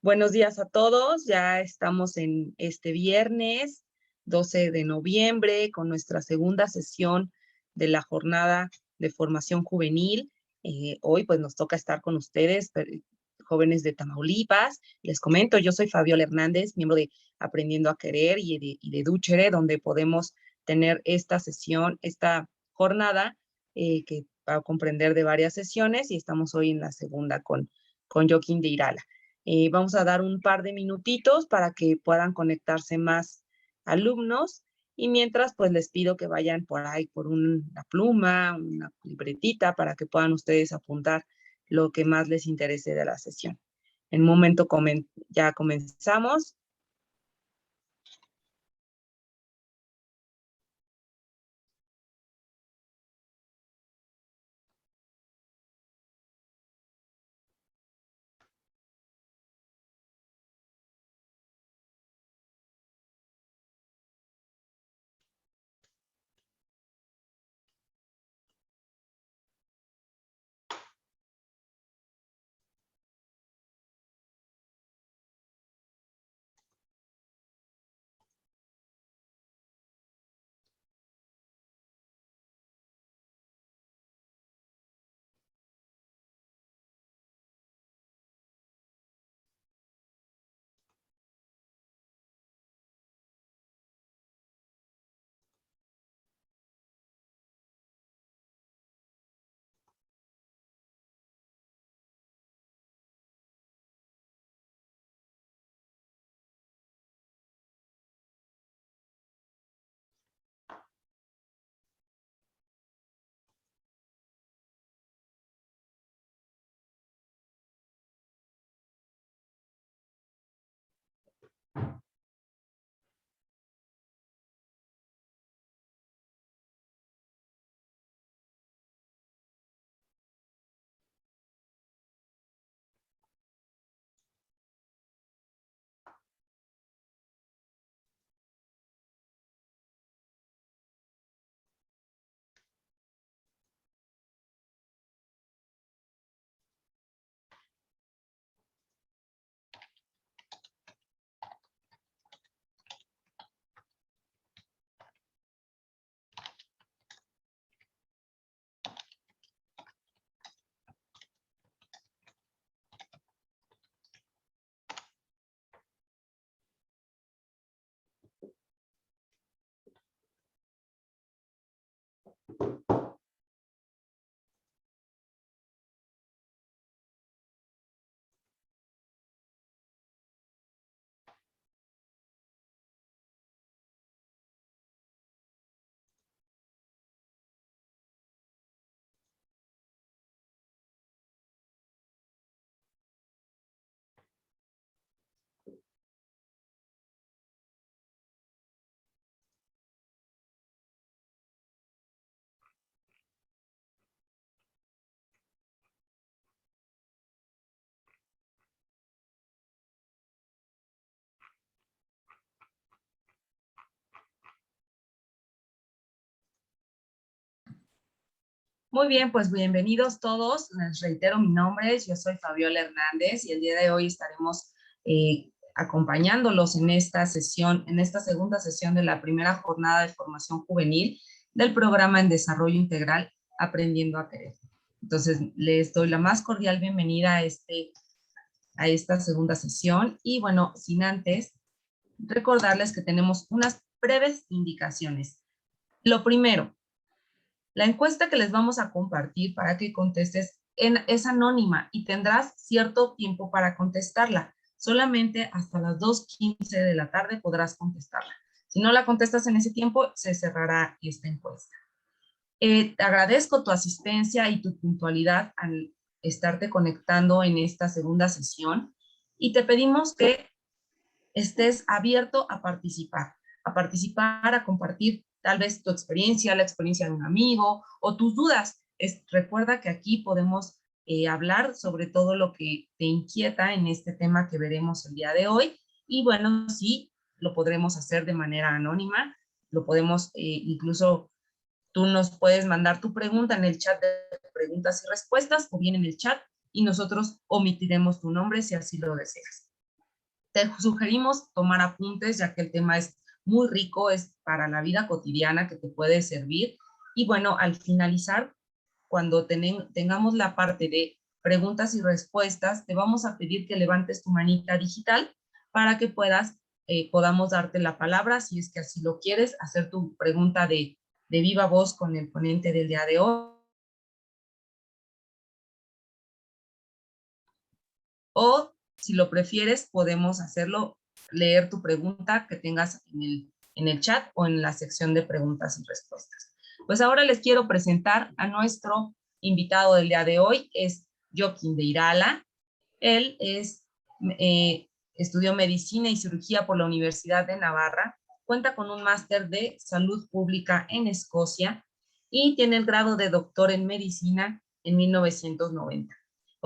Buenos días a todos. Ya estamos en este viernes 12 de noviembre con nuestra segunda sesión de la jornada de formación juvenil. Hoy pues nos toca estar con ustedes, jóvenes de Tamaulipas. Les comento, yo soy Fabiola Hernández, miembro de Aprendiendo a Querer y de Duchere, donde podemos tener esta sesión, esta jornada que va a comprender de varias sesiones, y estamos hoy en la segunda con Joaquín de Irala. Vamos a dar un par de minutitos para que puedan conectarse más alumnos, y mientras pues les pido que vayan por ahí por una pluma, una libretita, para que puedan ustedes apuntar lo que más les interese de la sesión. En un momento ya comenzamos. Muy bien, pues bienvenidos todos. Les reitero mi nombre, yo soy Fabiola Hernández, y el día de hoy estaremos acompañándolos en esta sesión, en esta segunda sesión de la primera jornada de formación juvenil del programa en desarrollo integral Aprendiendo a Querer. Entonces, les doy la más cordial bienvenida a esta segunda sesión, y bueno, sin antes recordarles que tenemos unas breves indicaciones. Lo primero, la encuesta que les vamos a compartir para que contestes es anónima y tendrás cierto tiempo para contestarla. Solamente hasta las 2:15 de la tarde podrás contestarla. Si no la contestas en ese tiempo, se cerrará esta encuesta. Te agradezco tu asistencia y tu puntualidad al estarte conectando en esta segunda sesión, y te pedimos que estés abierto a participar, a compartir tal vez tu experiencia, la experiencia de un amigo o tus dudas. Recuerda que aquí podemos hablar sobre todo lo que te inquieta en este tema que veremos el día de hoy, y bueno, sí, lo podremos hacer de manera anónima, lo podemos incluso tú nos puedes mandar tu pregunta en el chat de preguntas y respuestas, o bien en el chat, y nosotros omitiremos tu nombre si así lo deseas. Te sugerimos tomar apuntes, ya que el tema es muy rico, es para la vida cotidiana que te puede servir. Y bueno, al finalizar, cuando tengamos la parte de preguntas y respuestas, te vamos a pedir que levantes tu manita digital para que podamos darte la palabra, si es que así lo quieres, hacer tu pregunta de viva voz con el ponente del día de hoy. O si lo prefieres, podemos hacerlo, leer tu pregunta que tengas en el chat o en la sección de preguntas y respuestas. Pues ahora les quiero presentar a nuestro invitado del día de hoy, es Joaquín de Irala. Él estudió medicina y cirugía por la Universidad de Navarra, cuenta con un máster de salud pública en Escocia y tiene el grado de doctor en medicina en 1990.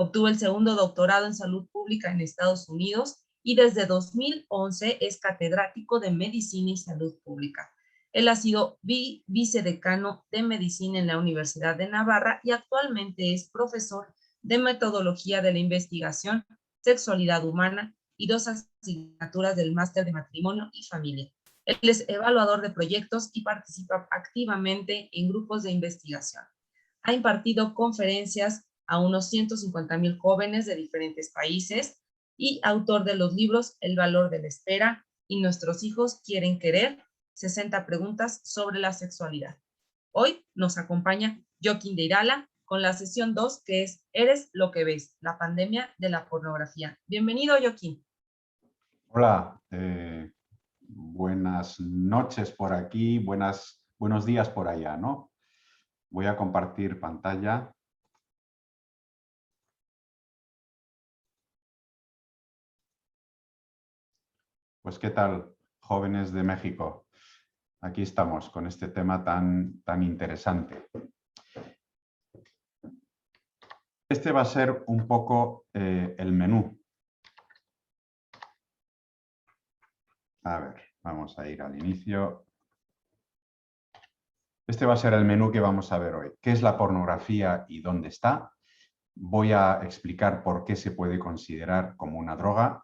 Obtuvo el segundo doctorado en salud pública en Estados Unidos y desde 2011 es catedrático de medicina y salud pública. Él ha sido vicedecano de medicina en la Universidad de Navarra y actualmente es profesor de metodología de la investigación, sexualidad humana y 2 asignaturas del máster de matrimonio y familia. Él es evaluador de proyectos y participa activamente en grupos de investigación. Ha impartido conferencias a unos 150,000 jóvenes de diferentes países y autor de los libros El valor de la espera y Nuestros hijos quieren querer, 60 preguntas sobre la sexualidad. Hoy nos acompaña Joaquín de Irala con la sesión 2, que es Eres lo que ves, la pandemia de la pornografía. Bienvenido, Joaquín. Hola, buenas noches por aquí, buenos días por allá, ¿no? Voy a compartir pantalla. Pues, ¿qué tal, jóvenes de México? Aquí estamos con este tema tan interesante. Este va a ser un poco el menú. A ver, vamos a ir al inicio. Este va a ser el menú que vamos a ver hoy. ¿Qué es la pornografía y dónde está? Voy a explicar por qué se puede considerar como una droga.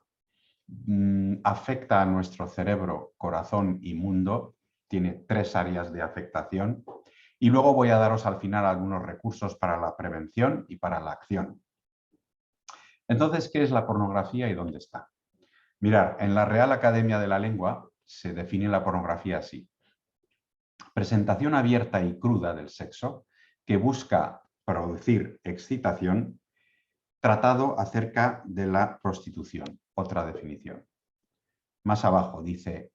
Afecta a nuestro cerebro, corazón y mundo. Tiene 3 áreas de afectación. Y luego voy a daros al final algunos recursos para la prevención y para la acción. Entonces, ¿qué es la pornografía y dónde está? Mirad, en la Real Academia de la Lengua se define la pornografía así: presentación abierta y cruda del sexo que busca producir excitación, tratado acerca de la prostitución. Otra definición. Más abajo dice: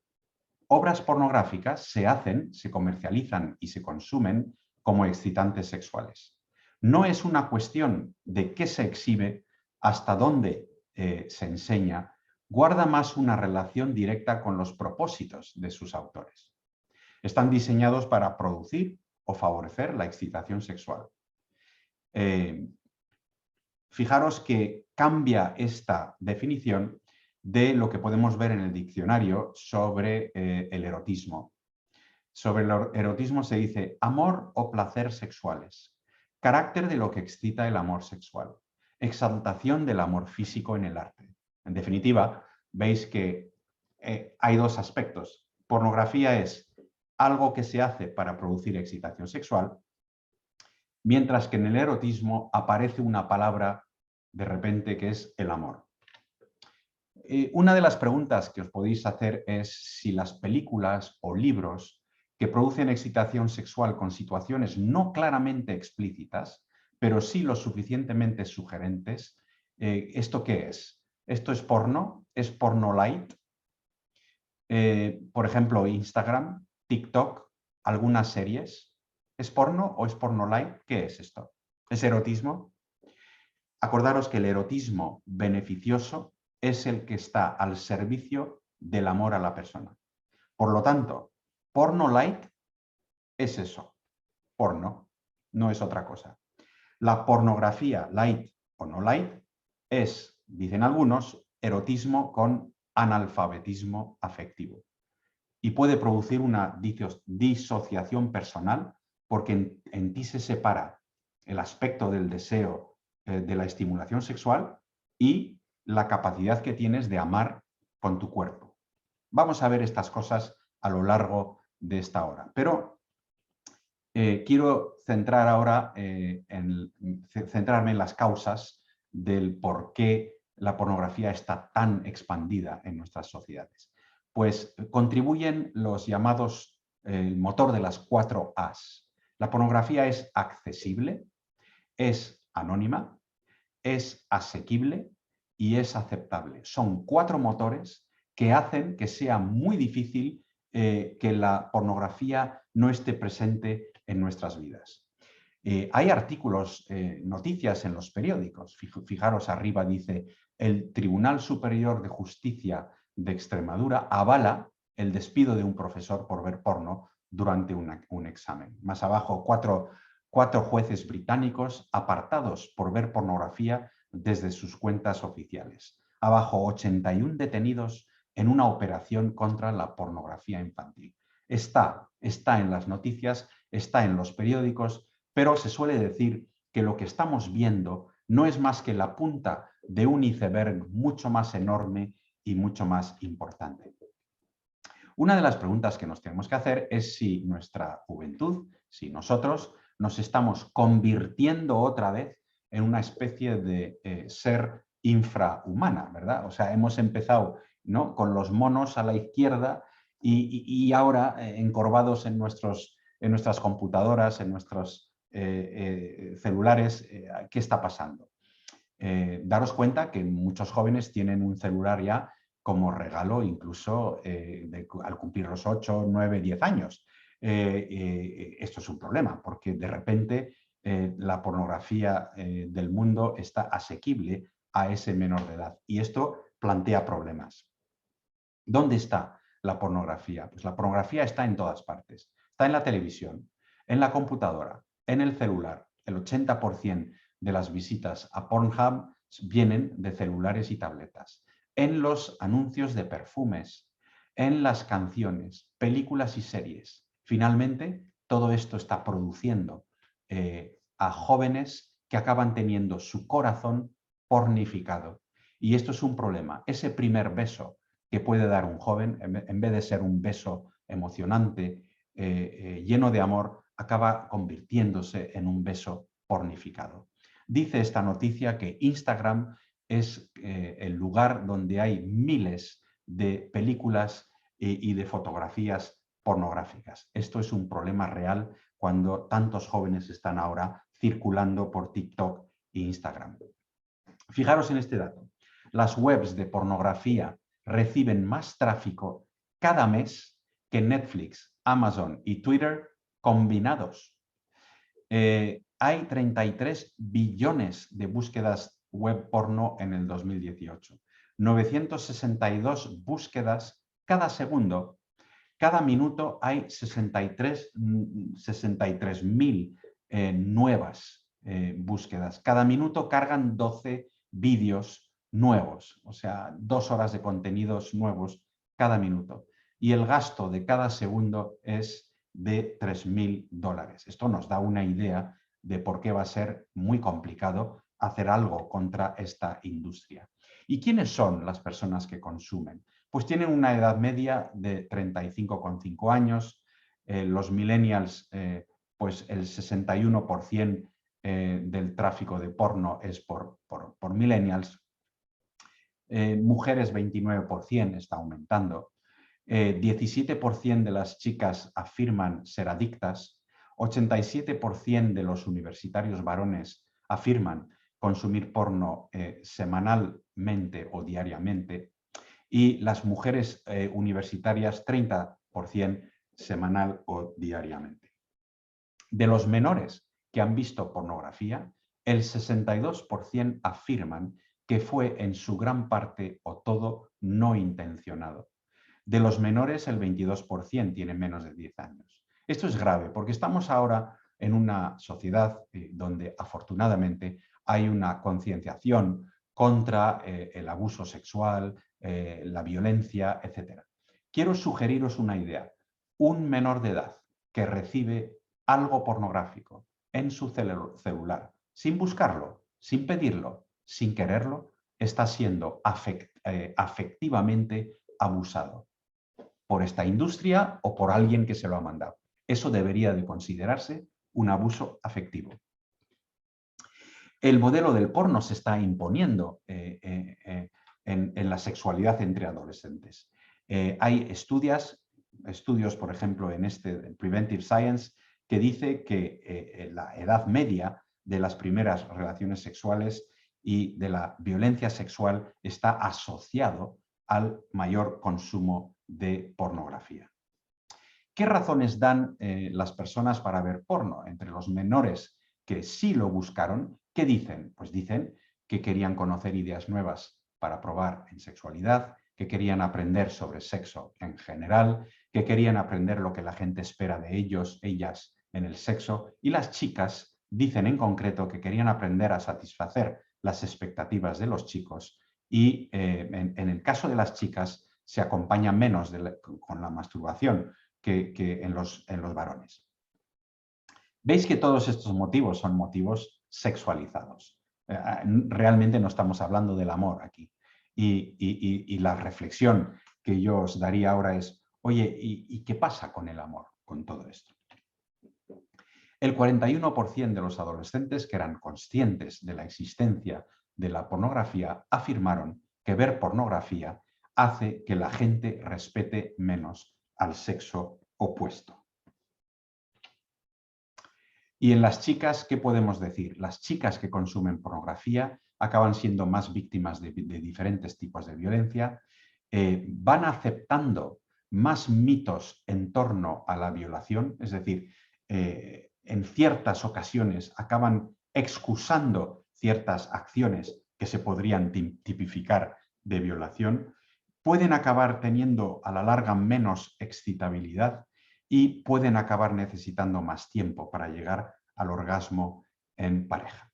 obras pornográficas se hacen, se comercializan y se consumen como excitantes sexuales. No es una cuestión de qué se exhibe, hasta dónde se enseña, guarda más una relación directa con los propósitos de sus autores. Están diseñados para producir o favorecer la excitación sexual. Fijaros que cambia esta definición de lo que podemos ver en el diccionario sobre el erotismo. Sobre el erotismo se dice amor o placer sexuales, carácter de lo que excita el amor sexual, exaltación del amor físico en el arte. En definitiva, veis que hay 2 aspectos. Pornografía es algo que se hace para producir excitación sexual, mientras que en el erotismo aparece una palabra de repente que es el amor. Una de las preguntas que os podéis hacer es si las películas o libros que producen excitación sexual con situaciones no claramente explícitas, pero sí lo suficientemente sugerentes, ¿esto qué es? ¿Esto es porno? ¿Es porno light? Por ejemplo, Instagram, TikTok, algunas series. ¿Es porno o es porno light? ¿Qué es esto? ¿Es erotismo? Acordaros que el erotismo beneficioso es el que está al servicio del amor a la persona. Por lo tanto, porno light es eso, porno, no es otra cosa. La pornografía light o no light es, dicen algunos, erotismo con analfabetismo afectivo. Y puede producir una disociación personal porque en ti se separa el aspecto del deseo, de la estimulación sexual y la capacidad que tienes de amar con tu cuerpo. Vamos a ver estas cosas a lo largo de esta hora, pero quiero centrarme en las causas del por qué la pornografía está tan expandida en nuestras sociedades. Pues contribuyen los llamados motor de las 4 As. La pornografía es accesible, es anónima, es asequible y es aceptable. Son 4 motores que hacen que sea muy difícil que la pornografía no esté presente en nuestras vidas. Hay artículos, noticias en los periódicos. Fijaros arriba dice: el Tribunal Superior de Justicia de Extremadura avala el despido de un profesor por ver porno durante un examen. Más abajo, 4 jueces británicos apartados por ver pornografía desde sus cuentas oficiales. Abajo, 81 detenidos en una operación contra la pornografía infantil. Está en las noticias, está en los periódicos, pero se suele decir que lo que estamos viendo no es más que la punta de un iceberg mucho más enorme y mucho más importante. Una de las preguntas que nos tenemos que hacer es si nuestra juventud, si nosotros nos estamos convirtiendo otra vez en una especie de ser infrahumana, ¿verdad? O sea, hemos empezado, ¿no?, con los monos a la izquierda y ahora encorvados en nuestras computadoras, en nuestros celulares. ¿Qué está pasando? Daros cuenta que muchos jóvenes tienen un celular ya como regalo, incluso al cumplir los 8, 9, 10 años. Esto es un problema, porque de repente la pornografía del mundo está asequible a ese menor de edad. Y esto plantea problemas. ¿Dónde está la pornografía? Pues la pornografía está en todas partes. Está en la televisión, en la computadora, en el celular. El 80% de las visitas a Pornhub vienen de celulares y tabletas. En los anuncios de perfumes, en las canciones, películas y series. Finalmente, todo esto está produciendo a jóvenes que acaban teniendo su corazón pornificado. Y esto es un problema. Ese primer beso que puede dar un joven, en vez de ser un beso emocionante, lleno de amor, acaba convirtiéndose en un beso pornificado. Dice esta noticia que Instagram es el lugar donde hay miles de películas y de fotografías pornográficas. Esto es un problema real cuando tantos jóvenes están ahora circulando por TikTok e Instagram. Fijaros en este dato. Las webs de pornografía reciben más tráfico cada mes que Netflix, Amazon y Twitter combinados. Hay 33 billones de búsquedas web porno en el 2018. 962 búsquedas cada segundo. Cada minuto hay 63.000 nuevas búsquedas. Cada minuto cargan 12 vídeos nuevos, o sea, 2 horas de contenidos nuevos cada minuto. Y el gasto de cada segundo es de $3.000. Esto nos da una idea de por qué va a ser muy complicado hacer algo contra esta industria. ¿Y quiénes son las personas que consumen? Pues tienen una edad media de 35,5 años. Los millennials, pues el 61% del tráfico de porno es por millennials. Mujeres 29%, está aumentando. 17% de las chicas afirman ser adictas. 87% de los universitarios varones afirman consumir porno semanalmente o diariamente. Y las mujeres universitarias 30% semanal o diariamente. De los menores que han visto pornografía, el 62% afirman que fue en su gran parte o todo no intencionado. De los menores, el 22% tiene menos de 10 años. Esto es grave porque estamos ahora en una sociedad donde afortunadamente hay una concienciación contra el abuso sexual, la violencia, etc. Quiero sugeriros una idea. Un menor de edad que recibe algo pornográfico en su celular, sin buscarlo, sin pedirlo, sin quererlo, está siendo afectivamente abusado por esta industria o por alguien que se lo ha mandado. Eso debería de considerarse un abuso afectivo. El modelo del porno se está imponiendo en la sexualidad entre adolescentes. Hay estudios, por ejemplo, en Preventive Science, que dice que la edad media de las primeras relaciones sexuales y de la violencia sexual está asociado al mayor consumo de pornografía. ¿Qué razones dan las personas para ver porno? Entre los menores que sí lo buscaron, ¿qué dicen? Pues dicen que querían conocer ideas nuevas para probar en sexualidad, que querían aprender sobre sexo en general, que querían aprender lo que la gente espera de ellos, ellas, en el sexo. Y las chicas dicen en concreto que querían aprender a satisfacer las expectativas de los chicos y en el caso de las chicas se acompaña menos con la masturbación que en los varones. Veis que todos estos motivos son motivos sexualizados. Realmente no estamos hablando del amor aquí. Y la reflexión que yo os daría ahora es, oye, ¿y qué pasa con el amor, con todo esto? El 41% de los adolescentes que eran conscientes de la existencia de la pornografía afirmaron que ver pornografía hace que la gente respete menos al sexo opuesto. Y en las chicas, ¿qué podemos decir? Las chicas que consumen pornografía acaban siendo más víctimas de diferentes tipos de violencia, van aceptando más mitos en torno a la violación, es decir, en ciertas ocasiones acaban excusando ciertas acciones que se podrían tipificar de violación, pueden acabar teniendo a la larga menos excitabilidad y pueden acabar necesitando más tiempo para llegar al orgasmo en pareja.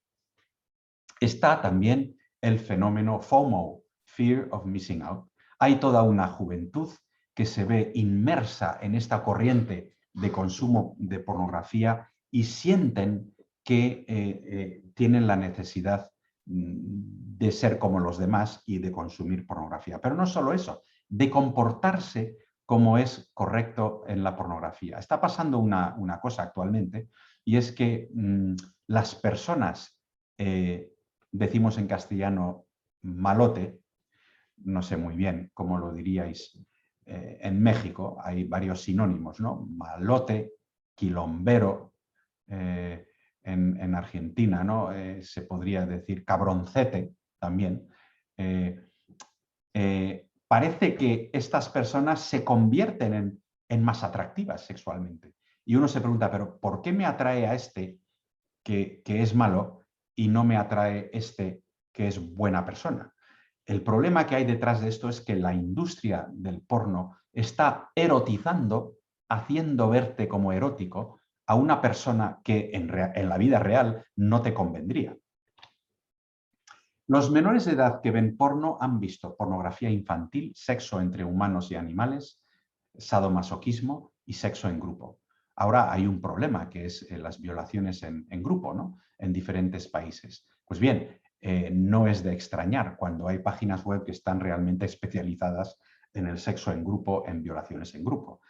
Está también el fenómeno FOMO, Fear of Missing Out. Hay toda una juventud que se ve inmersa en esta corriente de consumo de pornografía y sienten que tienen la necesidad de ser como los demás y de consumir pornografía. Pero no solo eso, de comportarse como es correcto en la pornografía. Está pasando una cosa actualmente y es que las personas, decimos en castellano malote, no sé muy bien cómo lo diríais en México, hay varios sinónimos, ¿no? Malote, quilombero, en Argentina, ¿no? Se podría decir cabroncete también. Parece que estas personas se convierten en más atractivas sexualmente. Y uno se pregunta, ¿pero por qué me atrae a este que es malo y no me atrae este que es buena persona? El problema que hay detrás de esto es que la industria del porno está erotizando, haciendo verte como erótico a una persona que en la vida real no te convendría. Los menores de edad que ven porno han visto pornografía infantil, sexo entre humanos y animales, sadomasoquismo y sexo en grupo. Ahora hay un problema que es las violaciones en grupo, ¿no? En diferentes países. Pues bien, no es de extrañar cuando hay páginas web que están realmente especializadas en el sexo en grupo, en violaciones en grupo.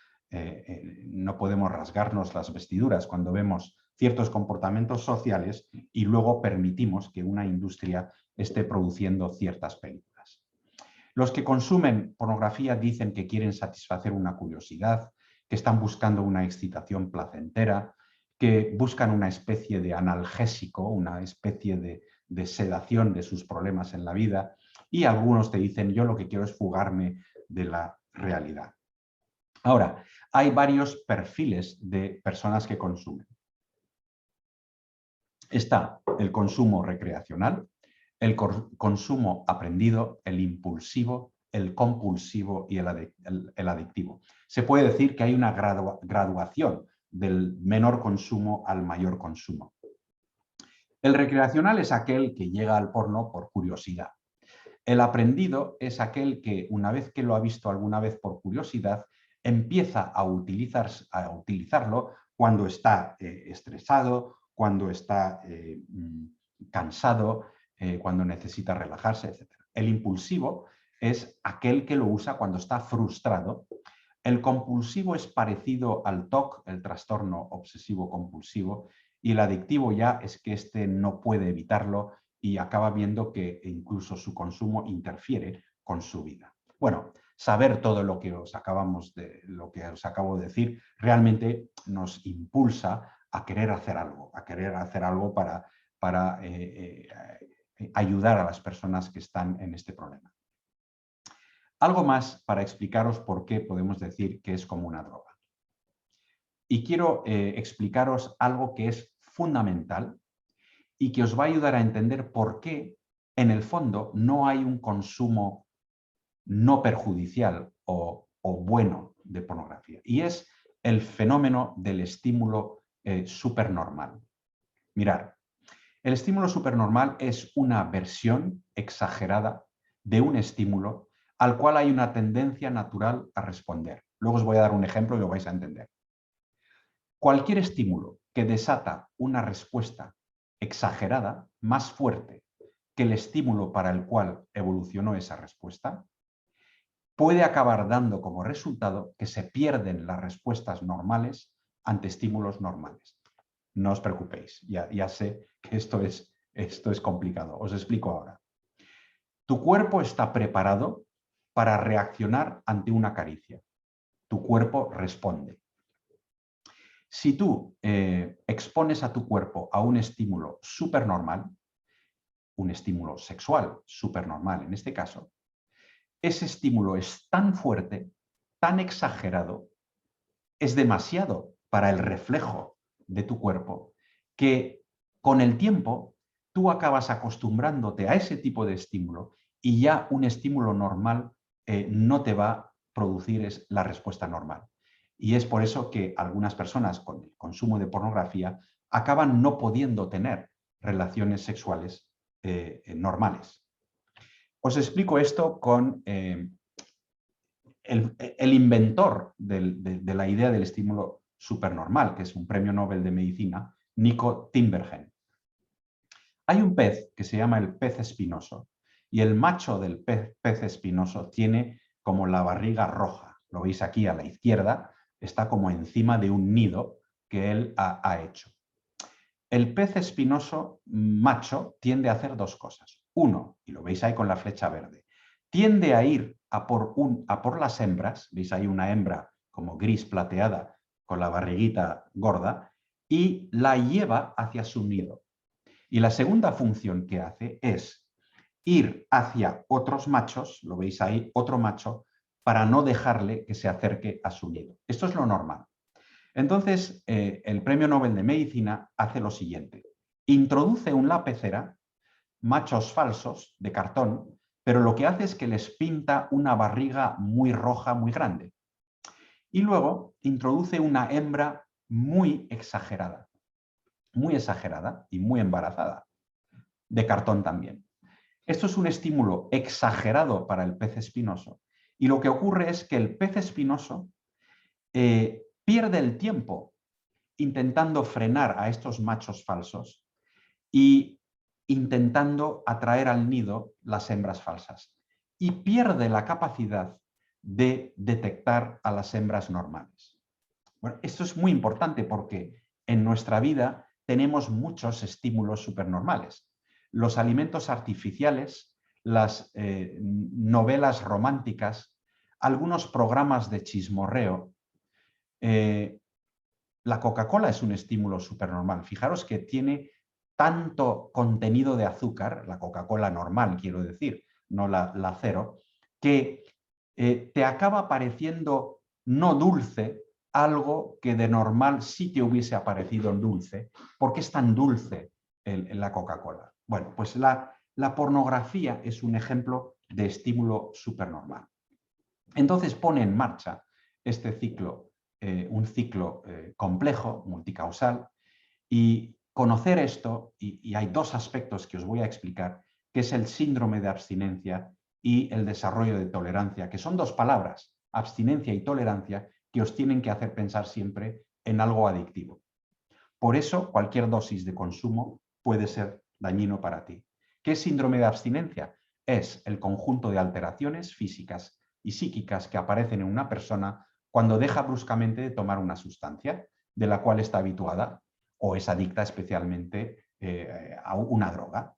No podemos rasgarnos las vestiduras cuando vemos ciertos comportamientos sociales y luego permitimos que una industria esté produciendo ciertas películas. Los que consumen pornografía dicen que quieren satisfacer una curiosidad, que están buscando una excitación placentera, que buscan una especie de analgésico, una especie de sedación de sus problemas en la vida, y algunos te dicen, yo lo que quiero es fugarme de la realidad. Ahora, hay varios perfiles de personas que consumen. Está el consumo recreacional, el consumo aprendido, el impulsivo, el compulsivo y el adictivo. Se puede decir que hay una graduación del menor consumo al mayor consumo. El recreacional es aquel que llega al porno por curiosidad. El aprendido es aquel que, una vez que lo ha visto alguna vez por curiosidad, empieza a utilizarlo cuando está estresado, cuando está cansado, cuando necesita relajarse, etc. El impulsivo es aquel que lo usa cuando está frustrado. El compulsivo es parecido al TOC, el trastorno obsesivo compulsivo, y el adictivo ya es que este no puede evitarlo y acaba viendo que incluso su consumo interfiere con su vida. Bueno, saber todo lo que os acabo de decir realmente nos impulsa a querer hacer algo para ayudar a las personas que están en este problema. Algo más para explicaros por qué podemos decir que es como una droga. Y quiero explicaros algo que es fundamental y que os va a ayudar a entender por qué, en el fondo, no hay un consumo no perjudicial o bueno de pornografía. Y es el fenómeno del estímulo supernormal. Mirad, el estímulo supernormal es una versión exagerada de un estímulo al cual hay una tendencia natural a responder. Luego os voy a dar un ejemplo y lo vais a entender. Cualquier estímulo que desata una respuesta exagerada, más fuerte que el estímulo para el cual evolucionó esa respuesta, puede acabar dando como resultado que se pierden las respuestas normales ante estímulos normales. No os preocupéis, ya sé que esto es complicado. Os explico ahora. Tu cuerpo está preparado para reaccionar ante una caricia. Tu cuerpo responde. Si tú expones a tu cuerpo a un estímulo supernormal, un estímulo sexual supernormal en este caso, ese estímulo es tan fuerte, tan exagerado, es demasiado para el reflejo de tu cuerpo, que con el tiempo tú acabas acostumbrándote a ese tipo de estímulo y ya un estímulo normal no te va a producir la respuesta normal. Y es por eso que algunas personas con el consumo de pornografía acaban no pudiendo tener relaciones sexuales normales. Os explico esto con el inventor de la idea del estímulo supernormal, que es un premio Nobel de Medicina, Nico Tinbergen. Hay un pez que se llama el pez espinoso y el macho del pez espinoso tiene como la barriga roja. Lo veis aquí a la izquierda, está como encima de un nido que él ha hecho. El pez espinoso macho tiende a hacer dos cosas. Uno, y lo veis ahí con la flecha verde, tiende a ir a por las hembras, veis ahí una hembra como gris plateada con la barriguita gorda, y la lleva hacia su nido. Y la segunda función que hace es ir hacia otros machos, lo veis ahí, otro macho, para no dejarle que se acerque a su nido. Esto es lo normal. Entonces, el Premio Nobel de Medicina hace lo siguiente. Introduce una pecera, machos falsos de cartón, pero lo que hace es que les pinta una barriga muy roja, muy grande. Y luego introduce una hembra muy exagerada y muy embarazada, de cartón también. Esto es un estímulo exagerado para el pez espinoso. Y lo que ocurre es que el pez espinoso pierde el tiempo intentando frenar a estos machos falsos y intentando atraer al nido las hembras falsas. Y pierde la capacidad de detectar a las hembras normales. Bueno, esto es muy importante porque en nuestra vida tenemos muchos estímulos supernormales. Los alimentos artificiales, las novelas románticas, algunos programas de chismorreo. La Coca-Cola es un estímulo supernormal. Fijaros que tiene tanto contenido de azúcar, la Coca-Cola normal quiero decir, no la cero, que te acaba pareciendo no dulce algo que de normal sí te hubiese aparecido dulce, porque es tan dulce la Coca-Cola. Bueno, pues la pornografía es un ejemplo de estímulo supernormal. Entonces pone en marcha este ciclo, un ciclo complejo, multicausal, y conocer esto, y hay dos aspectos que os voy a explicar, que es el síndrome de abstinencia y el desarrollo de tolerancia, que son dos palabras, abstinencia y tolerancia, que os tienen que hacer pensar siempre en algo adictivo. Por eso, cualquier dosis de consumo puede ser dañino para ti. ¿Qué es síndrome de abstinencia? es el conjunto de alteraciones físicas y psíquicas que aparecen en una persona cuando deja bruscamente de tomar una sustancia de la cual está habituada o es adicta especialmente a una droga.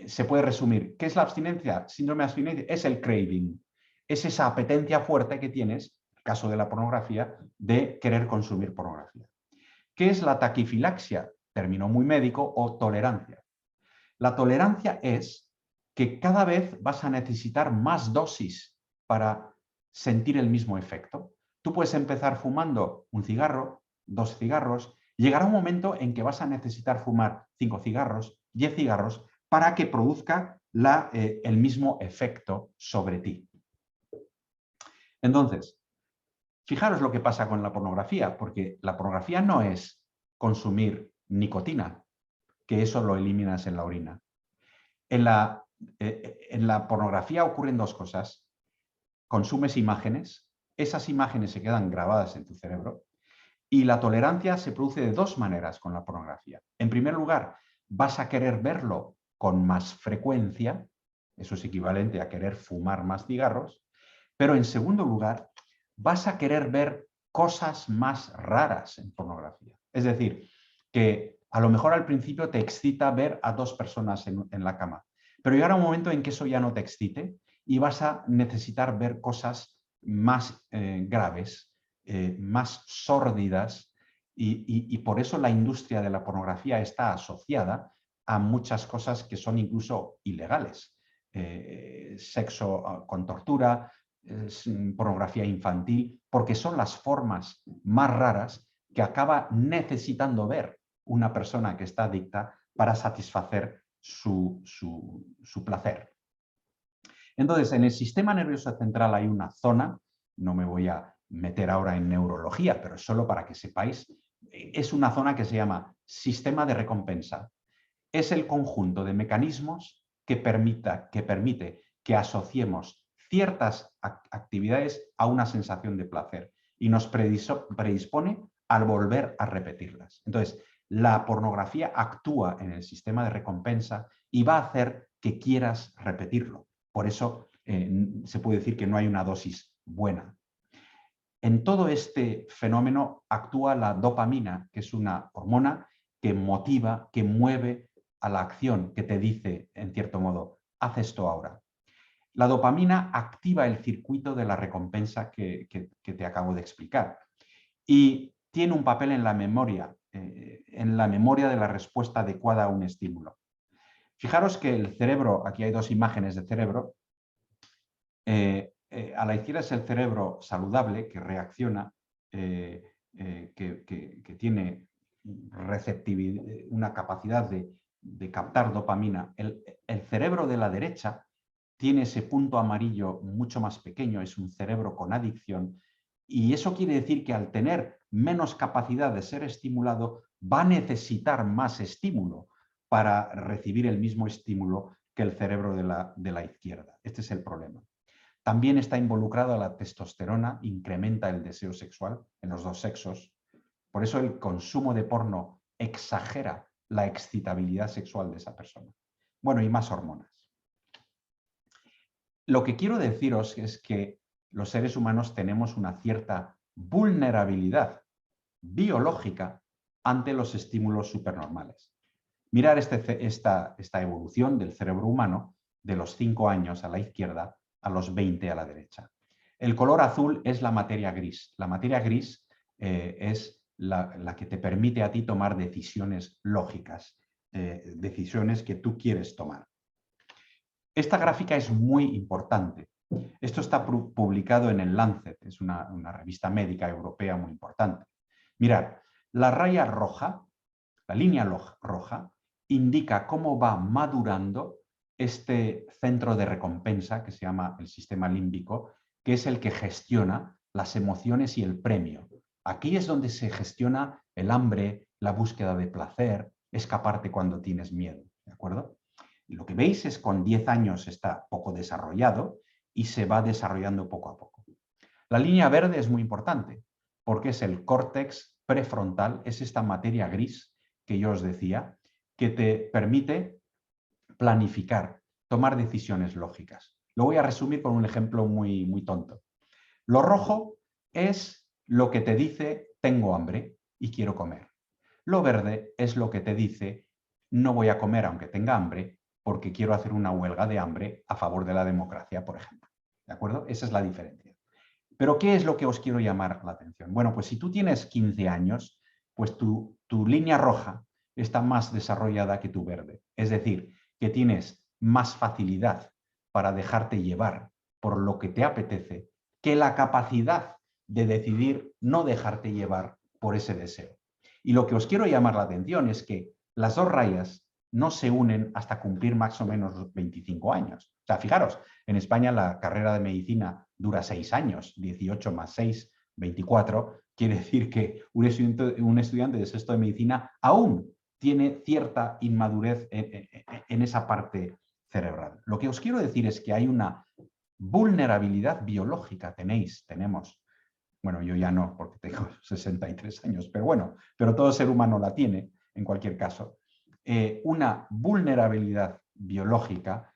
Se puede resumir, ¿qué es la abstinencia? Síndrome de abstinencia es el craving, es esa apetencia fuerte que tienes, en el caso de la pornografía, de querer consumir pornografía. ¿Qué es la taquifilaxia? Término muy médico, o tolerancia. La tolerancia es que cada vez vas a necesitar más dosis para sentir el mismo efecto. Tú puedes empezar fumando un cigarro, 2 cigarros, llegará un momento en que vas a necesitar fumar 5 cigarros, 10 cigarros, para que produzca el mismo efecto sobre ti. Entonces, fijaros lo que pasa con la pornografía, porque la pornografía no es consumir nicotina, que eso lo eliminas en la orina. En la pornografía ocurren 2 cosas. Consumes imágenes, esas imágenes se quedan grabadas en tu cerebro y la tolerancia se produce de 2 maneras con la pornografía. En primer lugar, vas a querer verlo con más frecuencia, eso es equivalente a querer fumar más cigarros, pero en segundo lugar, vas a querer ver cosas más raras en pornografía. Es decir, que a lo mejor al principio te excita ver a 2 personas en la cama, pero llegará un momento en que eso ya no te excite y vas a necesitar ver cosas más graves, más sórdidas, y por eso la industria de la pornografía está asociada a muchas cosas que son incluso ilegales. Sexo con tortura, pornografía infantil, porque son las formas más raras que acaba necesitando ver una persona que está adicta para satisfacer su placer. Entonces, en el sistema nervioso central hay una zona, no me voy a meter ahora en neurología, pero solo para que sepáis, es una zona que se llama sistema de recompensa. Es el conjunto de mecanismos que permite que asociemos ciertas actividades a una sensación de placer y nos predispone al volver a repetirlas. Entonces, la pornografía actúa en el sistema de recompensa y va a hacer que quieras repetirlo. Por eso se puede decir que no hay una dosis buena. En todo este fenómeno actúa la dopamina, que es una hormona que motiva, que mueve a la acción, que te dice, en cierto modo, haz esto ahora. La dopamina activa el circuito de la recompensa que te acabo de explicar y tiene un papel en la memoria de la respuesta adecuada a un estímulo. Fijaros que el cerebro, aquí hay 2 imágenes de cerebro, a la izquierda es el cerebro saludable que reacciona, que tiene receptividad, una capacidad de captar dopamina. El cerebro de la derecha tiene ese punto amarillo mucho más pequeño, es un cerebro con adicción, y eso quiere decir que al tener menos capacidad de ser estimulado, va a necesitar más estímulo para recibir el mismo estímulo que el cerebro de la izquierda. Este es el problema. También está involucrada la testosterona, incrementa el deseo sexual en los 2 sexos. Por eso el consumo de porno exagera la excitabilidad sexual de esa persona. Bueno, y más hormonas. Lo que quiero deciros es que los seres humanos tenemos una cierta vulnerabilidad biológica ante los estímulos supernormales. Mirar esta evolución del cerebro humano de los 5 años a la izquierda a los 20 a la derecha. El color azul es la materia gris. La materia gris es la que te permite a ti tomar decisiones lógicas, decisiones que tú quieres tomar. Esta gráfica es muy importante. Esto está publicado en el Lancet, es una revista médica europea muy importante. Mirad, la raya roja, la línea roja, indica cómo va madurando este centro de recompensa que se llama el sistema límbico, que es el que gestiona las emociones y el premio. Aquí es donde se gestiona el hambre, la búsqueda de placer, escaparte cuando tienes miedo, ¿de acuerdo? Y lo que veis es que con 10 años está poco desarrollado y se va desarrollando poco a poco. La línea verde es muy importante porque es el córtex prefrontal, es esta materia gris que yo os decía, que te permite planificar, tomar decisiones lógicas. Lo voy a resumir con un ejemplo muy tonto. Lo rojo es lo que te dice tengo hambre y quiero comer. Lo verde es lo que te dice no voy a comer aunque tenga hambre porque quiero hacer una huelga de hambre a favor de la democracia, por ejemplo. ¿De acuerdo? Esa es la diferencia. Pero ¿qué es lo que os quiero llamar la atención? Bueno, pues si tú tienes 15 años, pues tu línea roja está más desarrollada que tu verde. Es decir, que tienes más facilidad para dejarte llevar por lo que te apetece que la capacidad de decidir no dejarte llevar por ese deseo. Y lo que os quiero llamar la atención es que las dos rayas no se unen hasta cumplir más o menos los 25 años. O sea, fijaros, en España la carrera de medicina dura 6 años, 18 más 6, 24. Quiere decir que un estudiante de sexto de medicina aún tiene cierta inmadurez en esa parte cerebral. Lo que os quiero decir es que hay una vulnerabilidad biológica, tenemos. Bueno, yo ya no, porque tengo 63 años, pero bueno, pero todo ser humano la tiene, en cualquier caso. Una vulnerabilidad biológica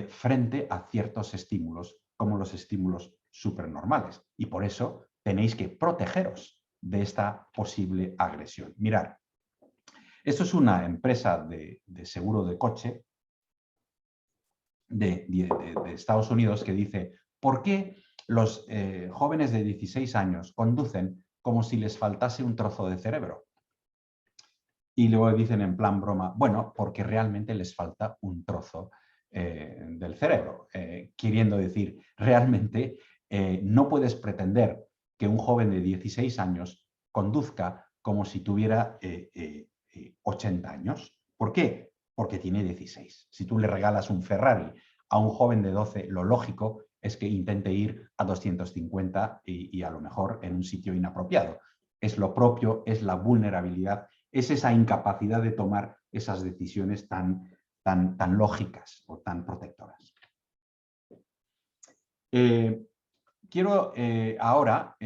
frente a ciertos estímulos, como los estímulos supernormales. Y por eso tenéis que protegeros de esta posible agresión. Mirad, esto es una empresa de seguro de coche de Estados Unidos que dice, ¿por qué los jóvenes de 16 años conducen como si les faltase un trozo de cerebro? Y luego dicen en plan broma, bueno, porque realmente les falta un trozo del cerebro. Queriendo decir, realmente no puedes pretender que un joven de 16 años conduzca como si tuviera 80 años. ¿Por qué? Porque tiene 16. Si tú le regalas un Ferrari a un joven de 12, lo lógico es que intente ir a 250 y a lo mejor en un sitio inapropiado. Es lo propio, es la vulnerabilidad, es esa incapacidad de tomar esas decisiones tan lógicas o tan protectoras. Quiero ahora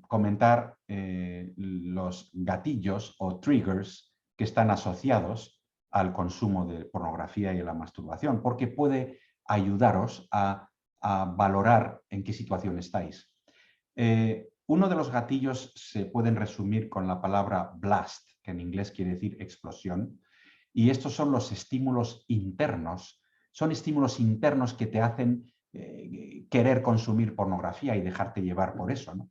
comentar los gatillos o triggers que están asociados al consumo de pornografía y a la masturbación, porque puede ayudaros a valorar en qué situación estáis. Uno de los gatillos se pueden resumir con la palabra blast, que en inglés quiere decir explosión, y estos son los estímulos internos. Son estímulos internos que te hacen querer consumir pornografía y dejarte llevar por eso, ¿no?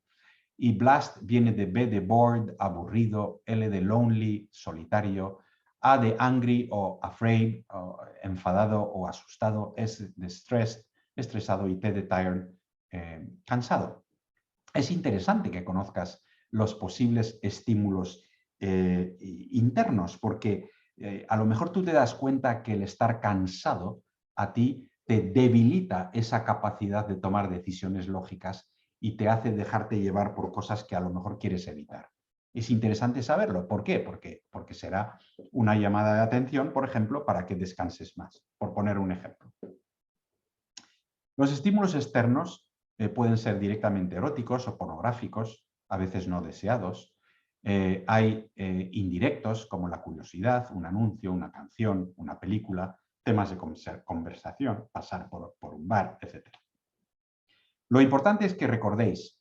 Y blast viene de B de bored, aburrido, L de lonely, solitario, A de angry o afraid, o enfadado o asustado, S de stressed, estresado, y T de tired, cansado. Es interesante que conozcas los posibles estímulos internos, porque a lo mejor tú te das cuenta que el estar cansado a ti te debilita esa capacidad de tomar decisiones lógicas y te hace dejarte llevar por cosas que a lo mejor quieres evitar. Es interesante saberlo. ¿Por qué? Porque será una llamada de atención, por ejemplo, para que descanses más, por poner un ejemplo. Los estímulos externos pueden ser directamente eróticos o pornográficos, a veces no deseados. Hay indirectos como la curiosidad, un anuncio, una canción, una película, temas de conversación, pasar por un bar, etc. Lo importante es que recordéis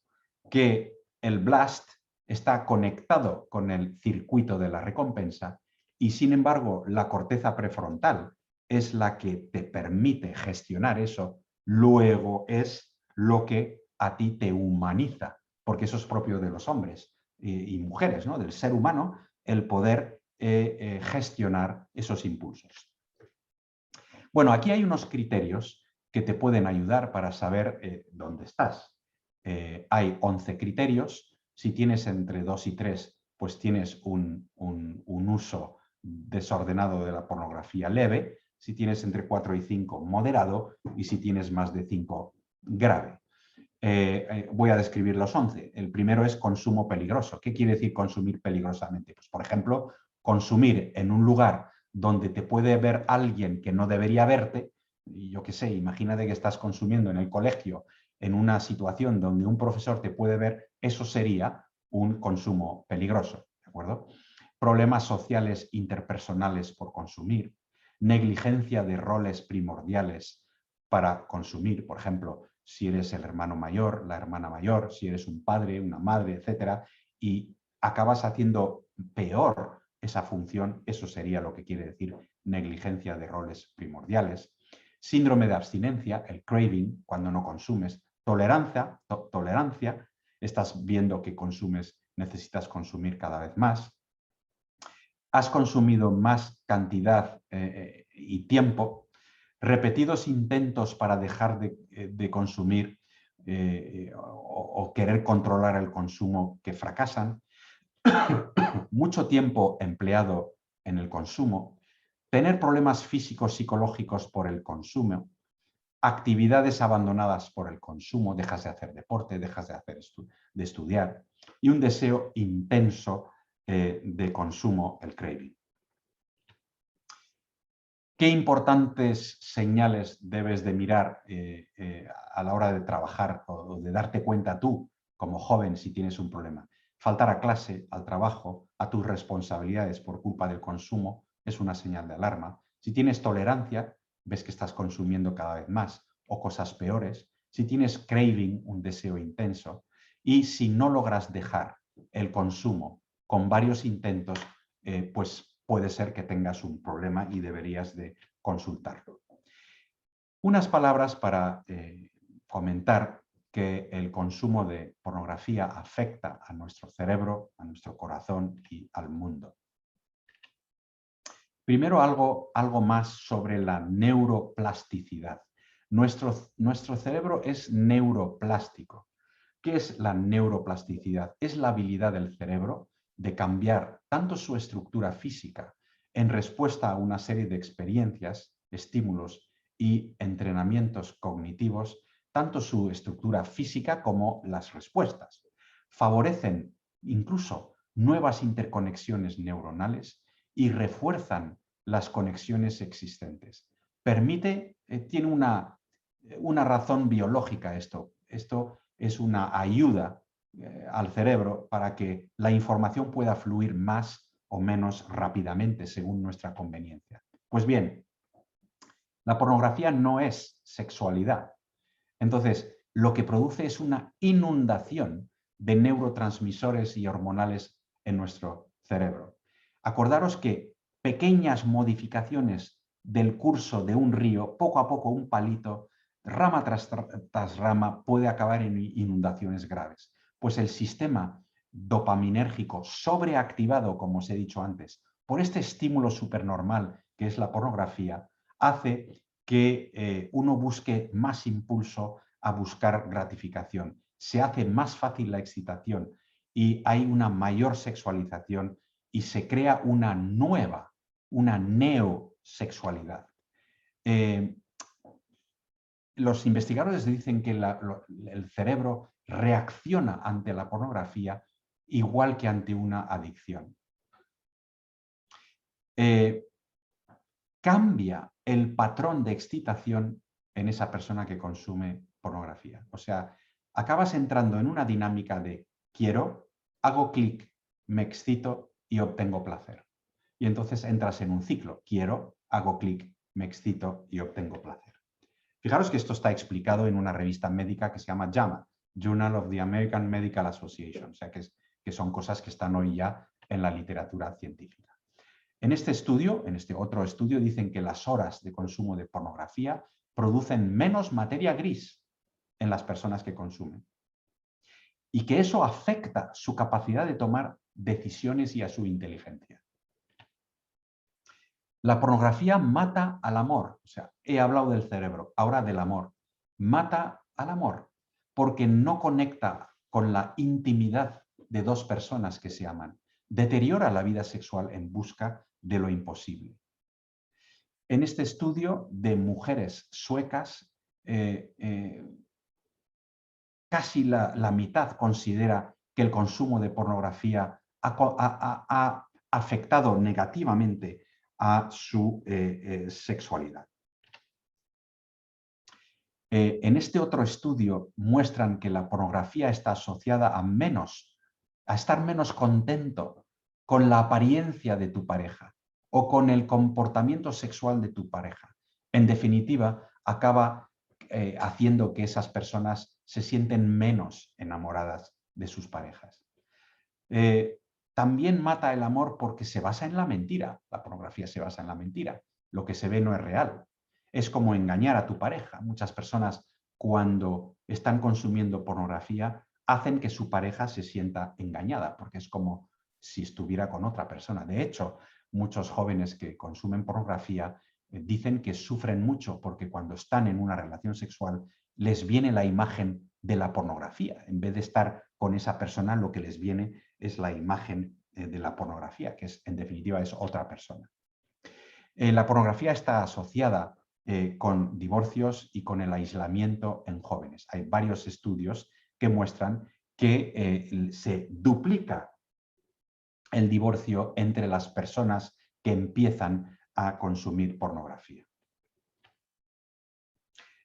que el blast está conectado con el circuito de la recompensa y, sin embargo, la corteza prefrontal es la que te permite gestionar eso. Luego es lo que a ti te humaniza, porque eso es propio de los hombres y mujeres, ¿no? Del ser humano, el poder gestionar esos impulsos. Bueno, aquí hay unos criterios que te pueden ayudar para saber dónde estás. Hay 11 criterios. Si tienes entre 2 y 3, pues tienes un uso desordenado de la pornografía leve. Si tienes entre 4 y 5, moderado. Y si tienes más de 5, grave. Voy a describir los 11. El primero es consumo peligroso. ¿Qué quiere decir consumir peligrosamente? Pues, por ejemplo, consumir en un lugar donde te puede ver alguien que no debería verte. Y yo qué sé, imagínate que estás consumiendo en el colegio en una situación donde un profesor te puede ver, eso sería un consumo peligroso, ¿de acuerdo? Problemas sociales interpersonales por consumir, negligencia de roles primordiales para consumir, por ejemplo, si eres el hermano mayor, la hermana mayor, si eres un padre, una madre, etcétera, y acabas haciendo peor esa función, eso sería lo que quiere decir negligencia de roles primordiales. Síndrome de abstinencia, el craving, cuando no consumes. Tolerancia, estás viendo que consumes, necesitas consumir cada vez más. Has consumido más cantidad y tiempo. Repetidos intentos para dejar de consumir o querer controlar el consumo que fracasan. Mucho tiempo empleado en el consumo. Tener problemas físicos, psicológicos por el consumo. Actividades abandonadas por el consumo, dejas de hacer deporte, dejas de estudiar, y un deseo intenso de consumo, el craving. ¿Qué importantes señales debes de mirar a la hora de trabajar o de darte cuenta tú, como joven, si tienes un problema? Faltar a clase, al trabajo, a tus responsabilidades por culpa del consumo es una señal de alarma. Si tienes tolerancia, ves que estás consumiendo cada vez más o cosas peores. Si tienes craving, un deseo intenso, y si no logras dejar el consumo con varios intentos, pues puede ser que tengas un problema y deberías de consultarlo. Unas palabras para comentar que el consumo de pornografía afecta a nuestro cerebro, a nuestro corazón y al mundo. Primero algo más sobre la neuroplasticidad. Nuestro cerebro es neuroplástico. ¿Qué es la neuroplasticidad? Es la habilidad del cerebro de cambiar tanto su estructura física en respuesta a una serie de experiencias, estímulos y entrenamientos cognitivos, tanto su estructura física como las respuestas. Favorecen incluso nuevas interconexiones neuronales y refuerzan las conexiones existentes. Tiene una razón biológica esto. Esto es una ayuda al cerebro para que la información pueda fluir más o menos rápidamente según nuestra conveniencia. Pues bien, la pornografía no es sexualidad. Entonces, lo que produce es una inundación de neurotransmisores y hormonales en nuestro cerebro. Acordaros que pequeñas modificaciones del curso de un río, poco a poco un palito, rama tras rama, puede acabar en inundaciones graves. Pues el sistema dopaminérgico sobreactivado, como os he dicho antes, por este estímulo supernormal que es la pornografía, hace que uno busque más impulso a buscar gratificación. Se hace más fácil la excitación y hay una mayor sexualización y se crea una neosexualidad. Los investigadores dicen que el cerebro reacciona ante la pornografía igual que ante una adicción. Cambia el patrón de excitación en esa persona que consume pornografía. O sea, acabas entrando en una dinámica de quiero, hago clic, me excito y obtengo placer. Y entonces entras en un ciclo. Quiero, hago clic, me excito y obtengo placer. Fijaros que esto está explicado en una revista médica que se llama JAMA, Journal of the American Medical Association. O sea, que son cosas que están hoy ya en la literatura científica. En este otro estudio, dicen que las horas de consumo de pornografía producen menos materia gris en las personas que consumen. Y que eso afecta su capacidad de tomar decisiones y a su inteligencia. La pornografía mata al amor. O sea, he hablado del cerebro, ahora del amor. Mata al amor porque no conecta con la intimidad de dos personas que se aman. Deteriora la vida sexual en busca de lo imposible. En este estudio de mujeres suecas, casi la mitad considera que el consumo de pornografía ha afectado negativamente a su sexualidad. En este otro estudio muestran que la pornografía está asociada a estar menos contento con la apariencia de tu pareja o con el comportamiento sexual de tu pareja. En definitiva, acaba haciendo que esas personas se sienten menos enamoradas de sus parejas. También mata el amor porque se basa en la mentira. La pornografía se basa en la mentira. Lo que se ve no es real. Es como engañar a tu pareja. Muchas personas, cuando están consumiendo pornografía, hacen que su pareja se sienta engañada, porque es como si estuviera con otra persona. De hecho, muchos jóvenes que consumen pornografía dicen que sufren mucho porque cuando están en una relación sexual les viene la imagen de la pornografía. En vez de estar con esa persona, lo que les viene es la imagen de la pornografía, que en definitiva es otra persona. La pornografía está asociada con divorcios y con el aislamiento en jóvenes. Hay varios estudios que muestran que se duplica el divorcio entre las personas que empiezan a consumir pornografía.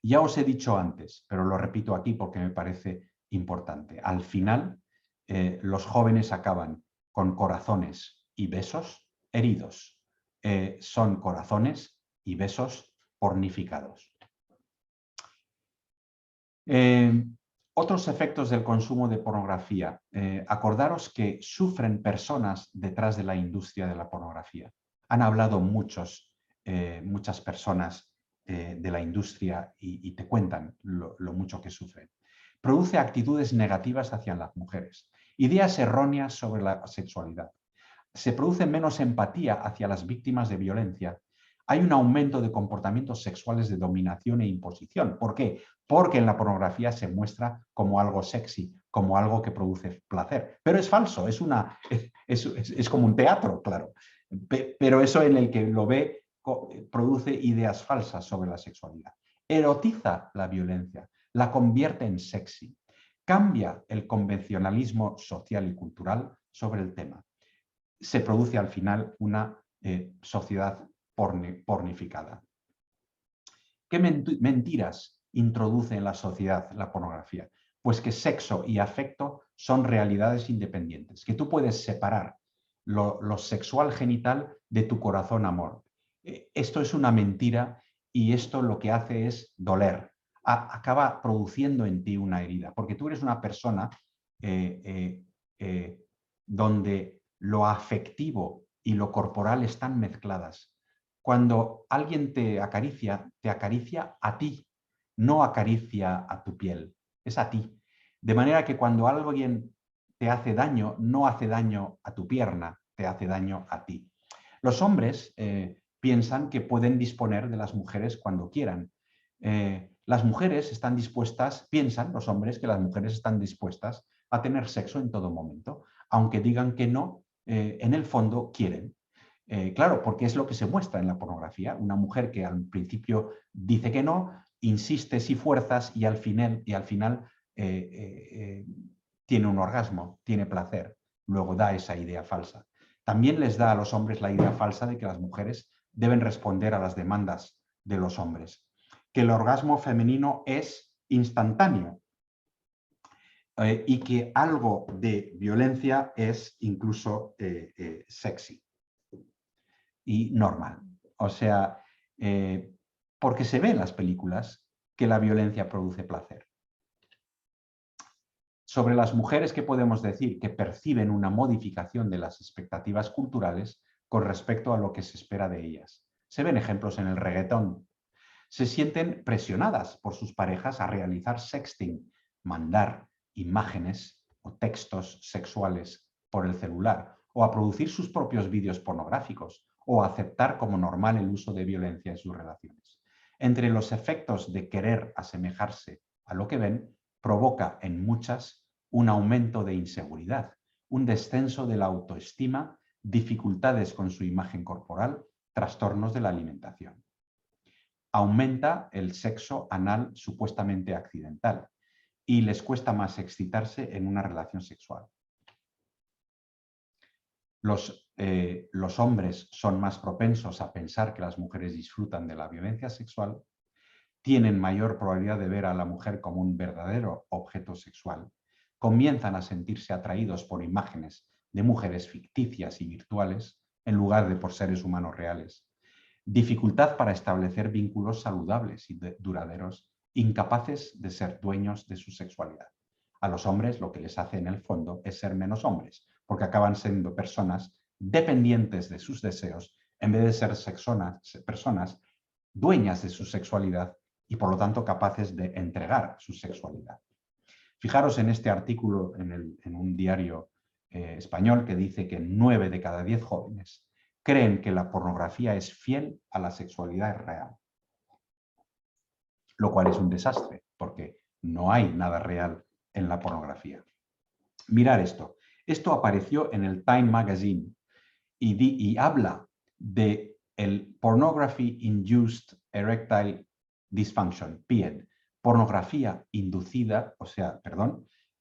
Ya os he dicho antes, pero lo repito aquí porque me parece importante. Al final, los jóvenes acaban con corazones y besos heridos. Son corazones y besos pornificados. Otros efectos del consumo de pornografía. Acordaros que sufren personas detrás de la industria de la pornografía. Han hablado muchas personas de la industria y te cuentan lo mucho que sufren. Produce actitudes negativas hacia las mujeres, ideas erróneas sobre la sexualidad. Se produce menos empatía hacia las víctimas de violencia. Hay un aumento de comportamientos sexuales de dominación e imposición. ¿Por qué? Porque en la pornografía se muestra como algo sexy, como algo que produce placer. Pero es falso, es como un teatro, claro. Pero eso en el que lo ve produce ideas falsas sobre la sexualidad. Erotiza la violencia, la convierte en sexy. Cambia el convencionalismo social y cultural sobre el tema. Se produce al final una sociedad pornificada. ¿Qué mentiras introduce en la sociedad la pornografía? Pues que sexo y afecto son realidades independientes, que tú puedes separar lo sexual genital de tu corazón amor. Esto es una mentira y esto lo que hace es doler. Acaba produciendo en ti una herida, porque tú eres una persona donde lo afectivo y lo corporal están mezcladas. Cuando alguien te acaricia a ti, no acaricia a tu piel, es a ti. De manera que cuando alguien te hace daño, no hace daño a tu pierna, te hace daño a ti. Los hombres piensan que pueden disponer de las mujeres cuando quieran. Las mujeres están dispuestas, piensan los hombres que las mujeres están dispuestas a tener sexo en todo momento. Aunque digan que no, en el fondo quieren. Claro, porque es lo que se muestra en la pornografía. Una mujer que al principio dice que no, insistes y fuerzas y al final tiene un orgasmo, tiene placer. Luego da esa idea falsa. También les da a los hombres la idea falsa de que las mujeres deben responder a las demandas de los hombres. Que el orgasmo femenino es instantáneo. Y que algo de violencia es incluso sexy y normal. O sea, porque se ve en las películas que la violencia produce placer. Sobre las mujeres, ¿qué podemos decir? Que perciben una modificación de las expectativas culturales con respecto a lo que se espera de ellas. Se ven ejemplos en el reggaetón. Se sienten presionadas por sus parejas a realizar sexting, mandar imágenes o textos sexuales por el celular, o a producir sus propios vídeos pornográficos, o a aceptar como normal el uso de violencia en sus relaciones. Entre los efectos de querer asemejarse a lo que ven, provoca en muchas un aumento de inseguridad, un descenso de la autoestima, dificultades con su imagen corporal, trastornos de la alimentación. Aumenta el sexo anal supuestamente accidental y les cuesta más excitarse en una relación sexual. Los hombres son más propensos a pensar que las mujeres disfrutan de la violencia sexual, tienen mayor probabilidad de ver a la mujer como un verdadero objeto sexual, comienzan a sentirse atraídos por imágenes de mujeres ficticias y virtuales, en lugar de por seres humanos reales. Dificultad para establecer vínculos saludables y duraderos, incapaces de ser dueños de su sexualidad. A los hombres lo que les hace en el fondo es ser menos hombres, porque acaban siendo personas dependientes de sus deseos en vez de ser personas dueñas de su sexualidad y por lo tanto capaces de entregar su sexualidad. Fijaros en este artículo en un diario español que dice que 9 de cada 10 jóvenes creen que la pornografía es fiel a la sexualidad real, lo cual es un desastre porque no hay nada real en la pornografía. Mirad esto. Esto apareció en el Time Magazine y habla de el Pornography Induced Erectile Dysfunction, PIED, pornografía inducida,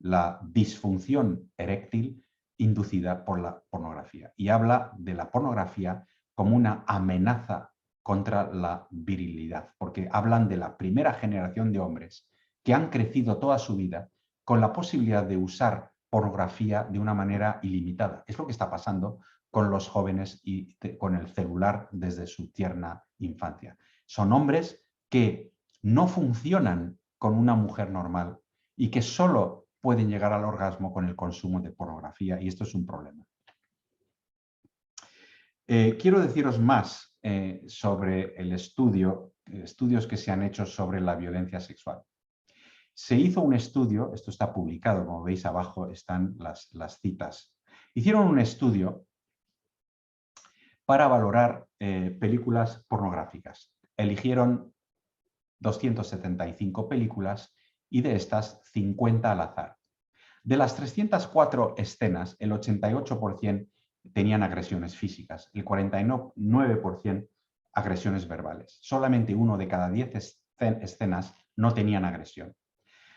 la disfunción eréctil inducida por la pornografía. Y habla de la pornografía como una amenaza contra la virilidad, porque hablan de la primera generación de hombres que han crecido toda su vida con la posibilidad de usar pornografía de una manera ilimitada. Es lo que está pasando con los jóvenes y con el celular desde su tierna infancia. Son hombres que no funcionan con una mujer normal y que solo pueden llegar al orgasmo con el consumo de pornografía, y esto es un problema. Quiero deciros más sobre el estudios que se han hecho sobre la violencia sexual. Se hizo un estudio, esto está publicado, como veis abajo están las citas. Hicieron un estudio para valorar películas pornográficas. Eligieron 275 películas y de estas 50 al azar. De las 304 escenas, el 88% tenían agresiones físicas, el 49% agresiones verbales. Solamente 1 de cada 10 escenas no tenían agresión.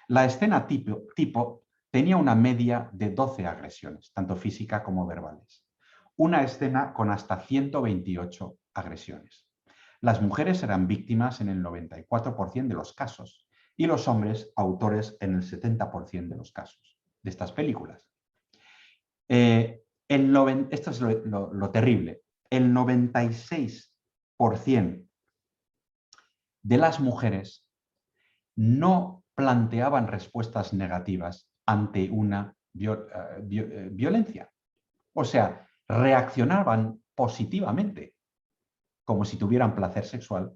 La escena tipo tenía una media de 12 agresiones, tanto física como verbales. Una escena con hasta 128 agresiones. Las mujeres eran víctimas en el 94% de los casos y los hombres autores en el 70% de los casos de estas películas. Esto es lo terrible. El 96% de las mujeres no planteaban respuestas negativas ante una violencia. O sea, reaccionaban positivamente, como si tuvieran placer sexual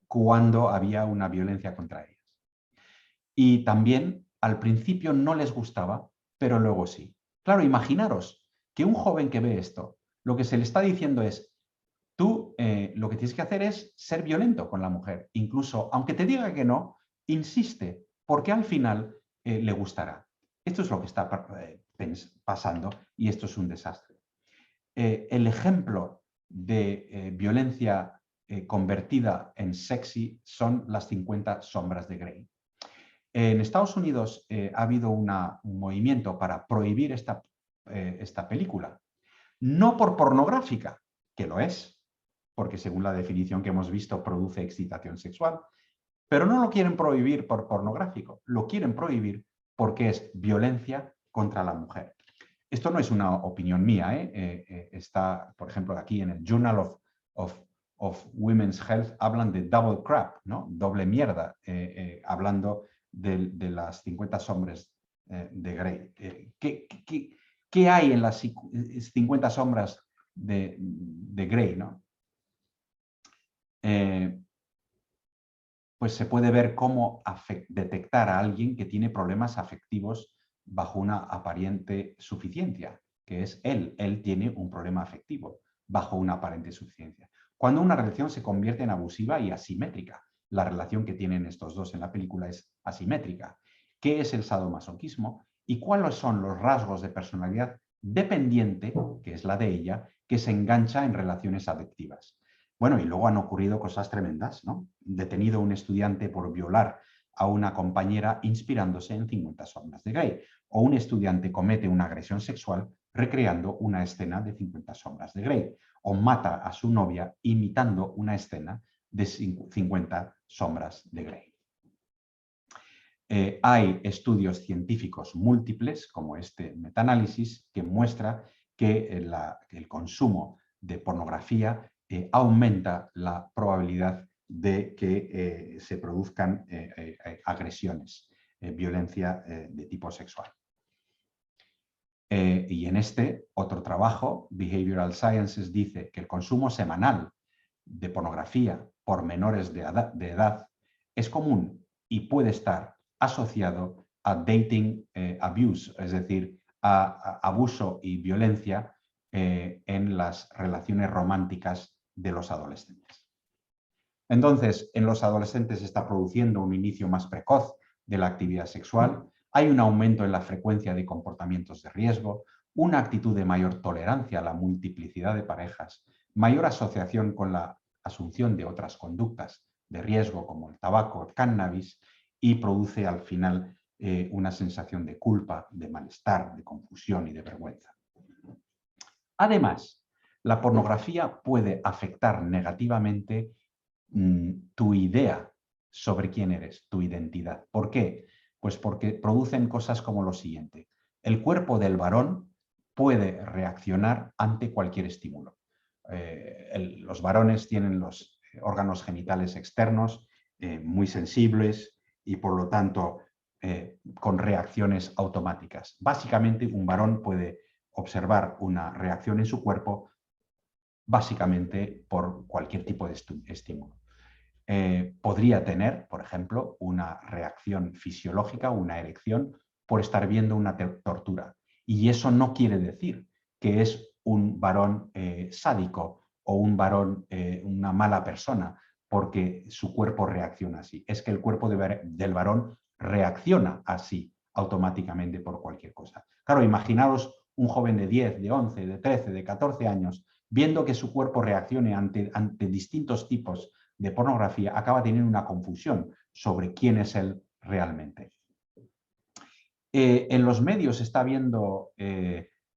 cuando había una violencia contra ellas. Y también al principio no les gustaba, pero luego sí. Claro, imaginaros que un joven que ve esto, lo que se le está diciendo es, tú lo que tienes que hacer es ser violento con la mujer. Incluso, aunque te diga que no, insiste, porque al final le gustará. Esto es lo que está pasando y esto es un desastre. El ejemplo de violencia convertida en sexy son las 50 sombras de Grey. En Estados Unidos ha habido un movimiento para prohibir esta película. No por pornográfica, que lo es, porque según la definición que hemos visto produce excitación sexual, pero no lo quieren prohibir por pornográfico, lo quieren prohibir porque es violencia contra la mujer. Esto no es una opinión mía, está, por ejemplo, aquí en el Journal of Women's Health, hablan de double crap, ¿no? Doble mierda, hablando de las 50 sombras de Grey. ¿Qué hay en las 50 sombras de Grey, ¿no? Pues se puede ver cómo detectar a alguien que tiene problemas afectivos bajo una aparente suficiencia, que es él. Él tiene un problema afectivo bajo una aparente suficiencia. Cuando una relación se convierte en abusiva y asimétrica, la relación que tienen estos dos en la película es asimétrica. ¿Qué es el sadomasoquismo? ¿Y cuáles son los rasgos de personalidad dependiente, que es la de ella, que se engancha en relaciones adictivas? Bueno, y luego han ocurrido cosas tremendas, ¿no? Detenido un estudiante por violar a una compañera inspirándose en 50 sombras de Grey. O un estudiante comete una agresión sexual recreando una escena de 50 sombras de Grey. O mata a su novia imitando una escena de 50 sombras de Grey. Hay estudios científicos múltiples, como este metaanálisis, que muestra que el consumo de pornografía aumenta la probabilidad de que se produzcan agresiones, violencia de tipo sexual. Y en este otro trabajo, Behavioral Sciences, dice que el consumo semanal de pornografía por menores de edad es común y puede estar asociado a dating abuse, es decir, a abuso y violencia en las relaciones románticas de los adolescentes. Entonces, en los adolescentes se está produciendo un inicio más precoz de la actividad sexual, hay un aumento en la frecuencia de comportamientos de riesgo, una actitud de mayor tolerancia a la multiplicidad de parejas, mayor asociación con la asunción de otras conductas de riesgo como el tabaco, el cannabis, y produce al final una sensación de culpa, de malestar, de confusión y de vergüenza. Además, la pornografía puede afectar negativamente tu idea sobre quién eres, tu identidad. ¿Por qué? Pues porque producen cosas como lo siguiente. El cuerpo del varón puede reaccionar ante cualquier estímulo. Los varones tienen los órganos genitales externos muy sensibles y por lo tanto con reacciones automáticas. Básicamente un varón puede observar una reacción en su cuerpo básicamente por cualquier tipo de estímulo. Podría tener, por ejemplo, una reacción fisiológica, una erección, por estar viendo una tortura. Y eso no quiere decir que es un varón sádico o un varón, una mala persona, porque su cuerpo reacciona así. Es que el cuerpo del varón reacciona así automáticamente por cualquier cosa. Claro, imaginaos un joven de 10, de 11, de 13, de 14 años, viendo que su cuerpo reaccione ante distintos tipos de pornografía, acaba teniendo una confusión sobre quién es él realmente. En los medios está viendo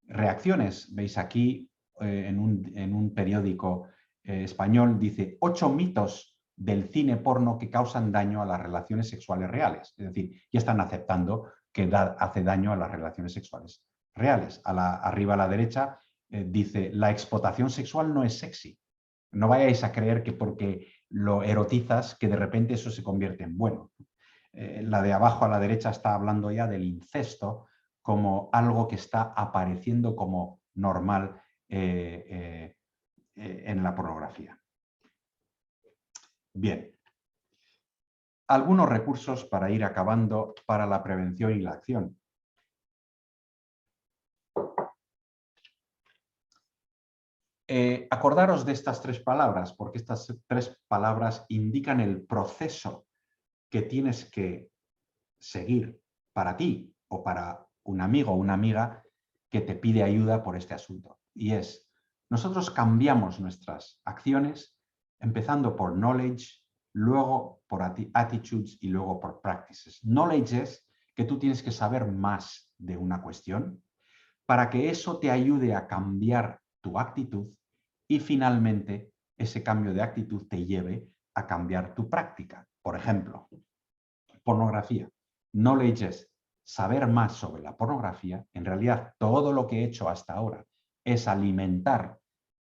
reacciones, veis aquí en un periódico español, dice 8 mitos del cine porno que causan daño a las relaciones sexuales reales. Es decir, ya están aceptando que hace daño a las relaciones sexuales reales. Arriba a la derecha dice, la explotación sexual no es sexy. No vayáis a creer que porque lo erotizas, que de repente eso se convierte en bueno. La de abajo a la derecha está hablando ya del incesto como algo que está apareciendo como normal en la pornografía. Bien. Algunos recursos para ir acabando para la prevención y la acción. Acordaros de estas 3 palabras, porque estas 3 palabras indican el proceso que tienes que seguir para ti o para un amigo o una amiga que te pide ayuda por este asunto. Y es, nosotros cambiamos nuestras acciones empezando por knowledge, luego por attitudes y luego por practices. Knowledge es que tú tienes que saber más de una cuestión para que eso te ayude a cambiar tu actitud y finalmente ese cambio de actitud te lleve a cambiar tu práctica. Por ejemplo, pornografía. Knowledge es saber más sobre la pornografía. En realidad, todo lo que he hecho hasta ahora es alimentar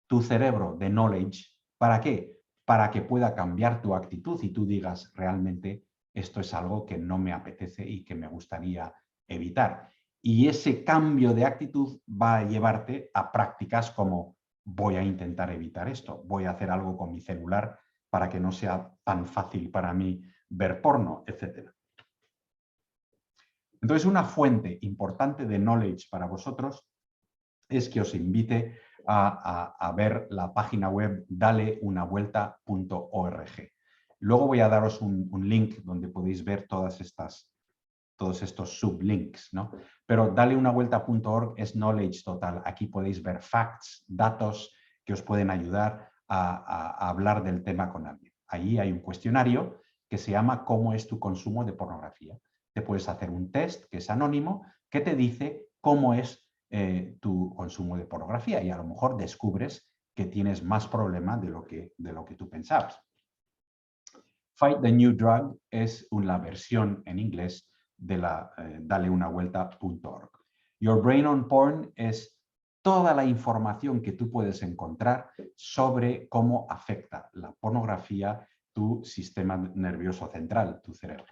tu cerebro de knowledge. ¿Para qué? Para que pueda cambiar tu actitud y tú digas, realmente esto es algo que no me apetece y que me gustaría evitar. Y ese cambio de actitud va a llevarte a prácticas como voy a intentar evitar esto, voy a hacer algo con mi celular para que no sea tan fácil para mí ver porno, etc. Entonces, una fuente importante de knowledge para vosotros es que os invite a ver la página web daleunavuelta.org. Luego voy a daros un link donde podéis ver todos estos sublinks, ¿no? Pero daleunavuelta.org es knowledge total. Aquí podéis ver facts, datos que os pueden ayudar a hablar del tema con alguien. Ahí hay un cuestionario que se llama ¿Cómo es tu consumo de pornografía? Te puedes hacer un test que es anónimo que te dice cómo es tu consumo de pornografía y a lo mejor descubres que tienes más problema de lo que tú pensabas. Fight the New Drug es la versión en inglés de la daleunavuelta.org. Your Brain on Porn es toda la información que tú puedes encontrar sobre cómo afecta la pornografía tu sistema nervioso central, tu cerebro.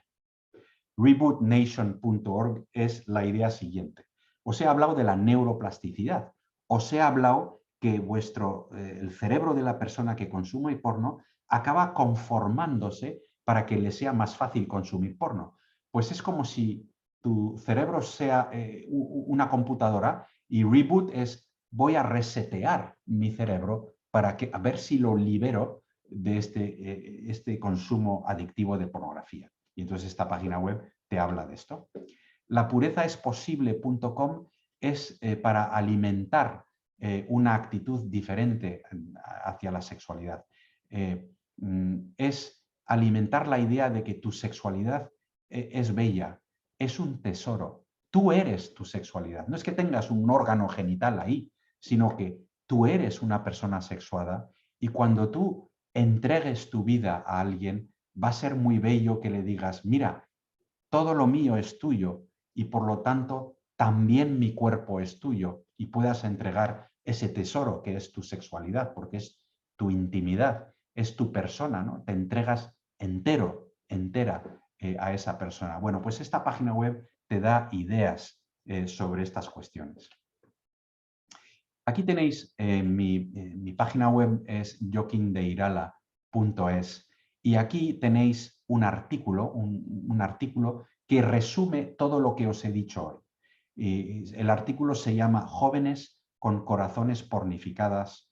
Rebootnation.org es la idea siguiente. Os he hablado de la neuroplasticidad. Os he hablado que el cerebro de la persona que consume porno acaba conformándose para que le sea más fácil consumir porno. Pues es como si tu cerebro sea una computadora y reboot es voy a resetear mi cerebro para a ver si lo libero de este consumo adictivo de pornografía. Y entonces esta página web te habla de esto. Lapurezaesposible.com es para alimentar una actitud diferente hacia la sexualidad. Es alimentar la idea de que tu sexualidad es bella, es un tesoro. Tú eres tu sexualidad. No es que tengas un órgano genital ahí, sino que tú eres una persona sexuada y cuando tú entregues tu vida a alguien, va a ser muy bello que le digas, mira, todo lo mío es tuyo y por lo tanto también mi cuerpo es tuyo y puedas entregar ese tesoro que es tu sexualidad, porque es tu intimidad, es tu persona, ¿no? Te entregas entera a esa persona. Bueno, pues esta página web te da ideas sobre estas cuestiones. Aquí tenéis mi página web es joaquindeirala.es y aquí tenéis un artículo que resume todo lo que os he dicho hoy. El artículo se llama Jóvenes con corazones pornificados,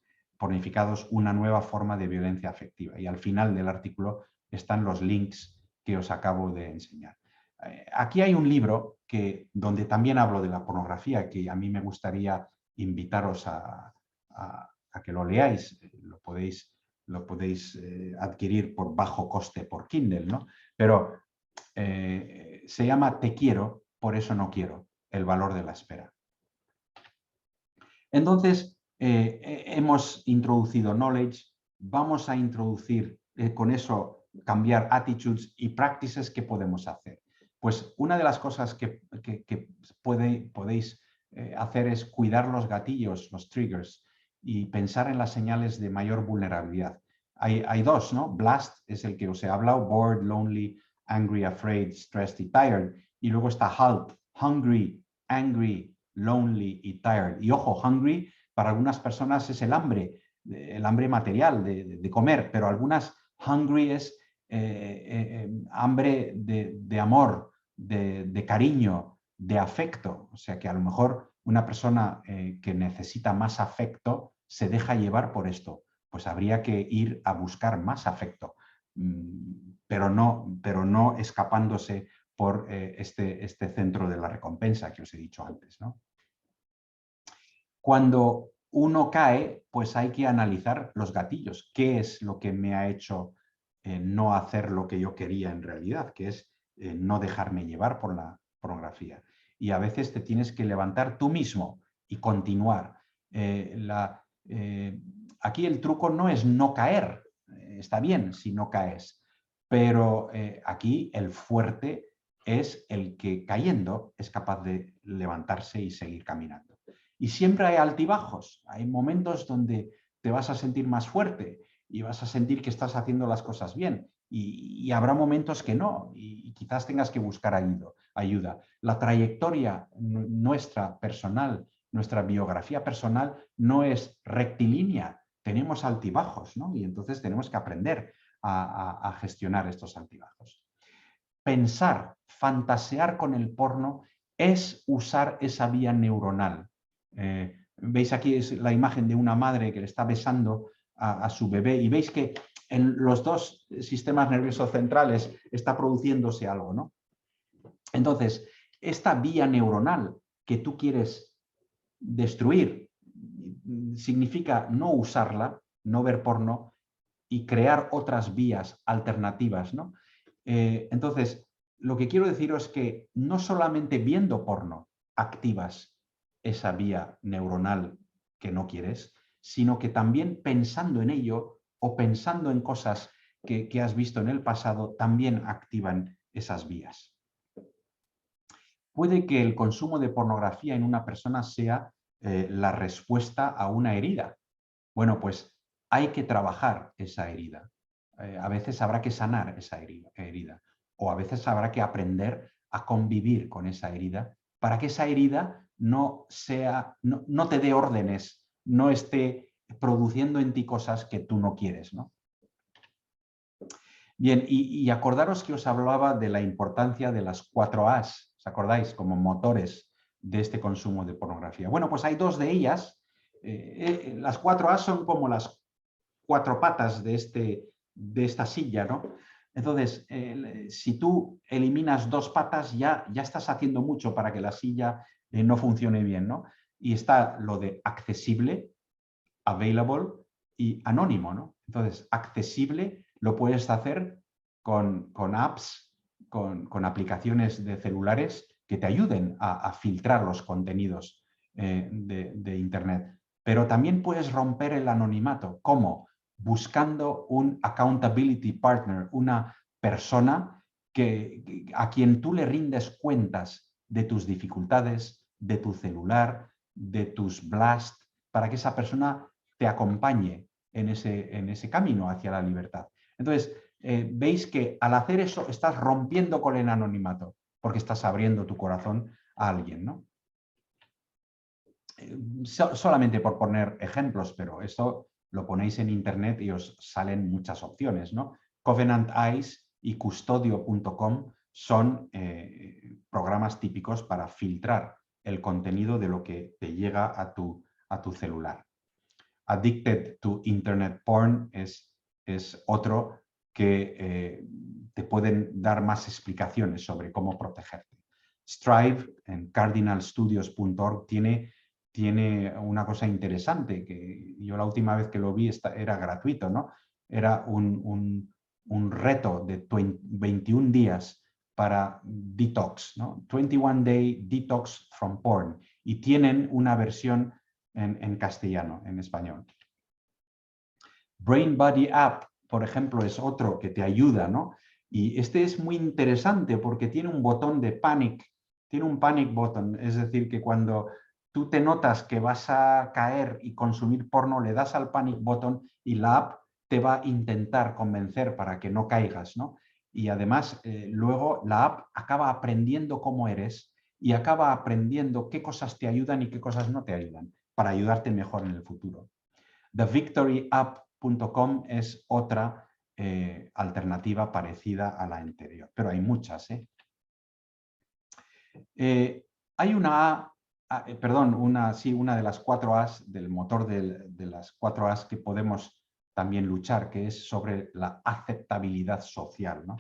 una nueva forma de violencia afectiva. Y al final del artículo están los links que os acabo de enseñar. Aquí hay un libro donde también hablo de la pornografía, que a mí me gustaría invitaros a que lo leáis. Lo podéis adquirir por bajo coste por Kindle, ¿no? Pero se llama Te quiero, por eso no quiero, el valor de la espera. Entonces, hemos introducido knowledge, vamos a introducir con eso, cambiar attitudes y practices que podemos hacer. Pues una de las cosas que podéis hacer es cuidar los gatillos, los triggers, y pensar en las señales de mayor vulnerabilidad. Hay dos, ¿no? Blast es el que os he hablado, bored, lonely, angry, afraid, stressed y tired. Y luego está HALT, hungry, angry, lonely y tired. Y ojo, hungry para algunas personas es el hambre material de comer, pero algunas hungry es hambre de amor, de cariño, de afecto. O sea que a lo mejor una persona que necesita más afecto se deja llevar por esto. Pues habría que ir a buscar más afecto, pero no escapándose por este centro de la recompensa que os he dicho antes, ¿no? Cuando uno cae, pues hay que analizar los gatillos. ¿Qué es lo que me ha hecho no hacer lo que yo quería en realidad? Que es no dejarme llevar por la pornografía. Y a veces te tienes que levantar tú mismo y continuar. Aquí el truco no es no caer. Está bien si no caes. Pero aquí el fuerte es el que cayendo es capaz de levantarse y seguir caminando. Y siempre hay altibajos, hay momentos donde te vas a sentir más fuerte y vas a sentir que estás haciendo las cosas bien y habrá momentos que no y quizás tengas que buscar ayuda. La trayectoria nuestra personal, nuestra biografía personal no es rectilínea, tenemos altibajos, ¿no? Y entonces tenemos que aprender a gestionar estos altibajos. Pensar, fantasear con el porno es usar esa vía neuronal. Veis aquí es la imagen de una madre que le está besando a su bebé y veis que en los dos sistemas nerviosos centrales está produciéndose algo, ¿no? Entonces, esta vía neuronal que tú quieres destruir significa no usarla, no ver porno y crear otras vías alternativas, ¿no? Entonces, lo que quiero deciros es que no solamente viendo porno activas esa vía neuronal que no quieres, sino que también pensando en ello o pensando en cosas que has visto en el pasado, también activan esas vías. Puede que el consumo de pornografía en una persona sea la respuesta a una herida. Bueno, pues hay que trabajar esa herida. A veces habrá que sanar esa herida o a veces habrá que aprender a convivir con esa herida para que esa herida no te dé órdenes, no esté produciendo en ti cosas que tú no quieres, ¿no? Bien, y acordaros que os hablaba de la importancia de las 4 As, ¿os acordáis? Como motores de este consumo de pornografía. Bueno, pues hay 2 de ellas. Las 4 As son como las 4 patas de esta silla, ¿no? Entonces, si tú eliminas 2 patas, ya estás haciendo mucho para que la silla no funcione bien, ¿no? Y está lo de accesible, available y anónimo, ¿no? Entonces, accesible lo puedes hacer con apps, con aplicaciones de celulares que te ayuden a filtrar los contenidos de Internet. Pero también puedes romper el anonimato. ¿Cómo? Buscando un accountability partner, una persona a quien tú le rindes cuentas de tus dificultades, de tu celular, de tus blasts, para que esa persona te acompañe en ese camino hacia la libertad. Entonces, veis que al hacer eso estás rompiendo con el anonimato, porque estás abriendo tu corazón a alguien, ¿no? Solamente por poner ejemplos, pero esto lo ponéis en internet y os salen muchas opciones, ¿no? Covenant Eyes y Custodio.com son programas típicos para filtrar el contenido de lo que te llega a tu celular. Addicted to Internet Porn es otro que te pueden dar más explicaciones sobre cómo protegerte. Strive en cardinalstudios.org tiene una cosa interesante, que yo la última vez que lo vi era gratuito, ¿no? Era un reto de 21 días para detox, ¿no? 21 Day Detox from Porn. Y tienen una versión en castellano, en español. Brain Body App, por ejemplo, es otro que te ayuda, ¿no? Y este es muy interesante porque tiene un botón de panic, tiene un panic button, es decir, que cuando tú te notas que vas a caer y consumir porno, le das al panic button y la app te va a intentar convencer para que no caigas, ¿no? Y además, luego la app acaba aprendiendo cómo eres y acaba aprendiendo qué cosas te ayudan y qué cosas no te ayudan, para ayudarte mejor en el futuro. TheVictoryApp.com es otra alternativa parecida a la anterior, pero hay muchas. Hay una de las 4 As, del motor de las 4 As que podemos también luchar, que es sobre la aceptabilidad social, ¿no?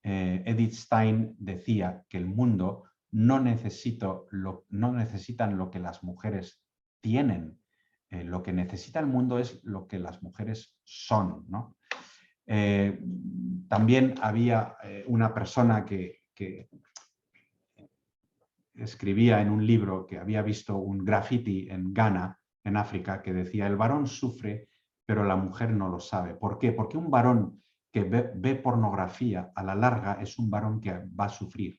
Edith Stein decía que el mundo no necesitan lo que las mujeres tienen, lo que necesita el mundo es lo que las mujeres son, ¿no? También había una persona que escribía en un libro que había visto un graffiti en Ghana, en África, que decía: el varón sufre, pero la mujer no lo sabe. ¿Por qué? Porque un varón que ve pornografía a la larga es un varón que va a sufrir,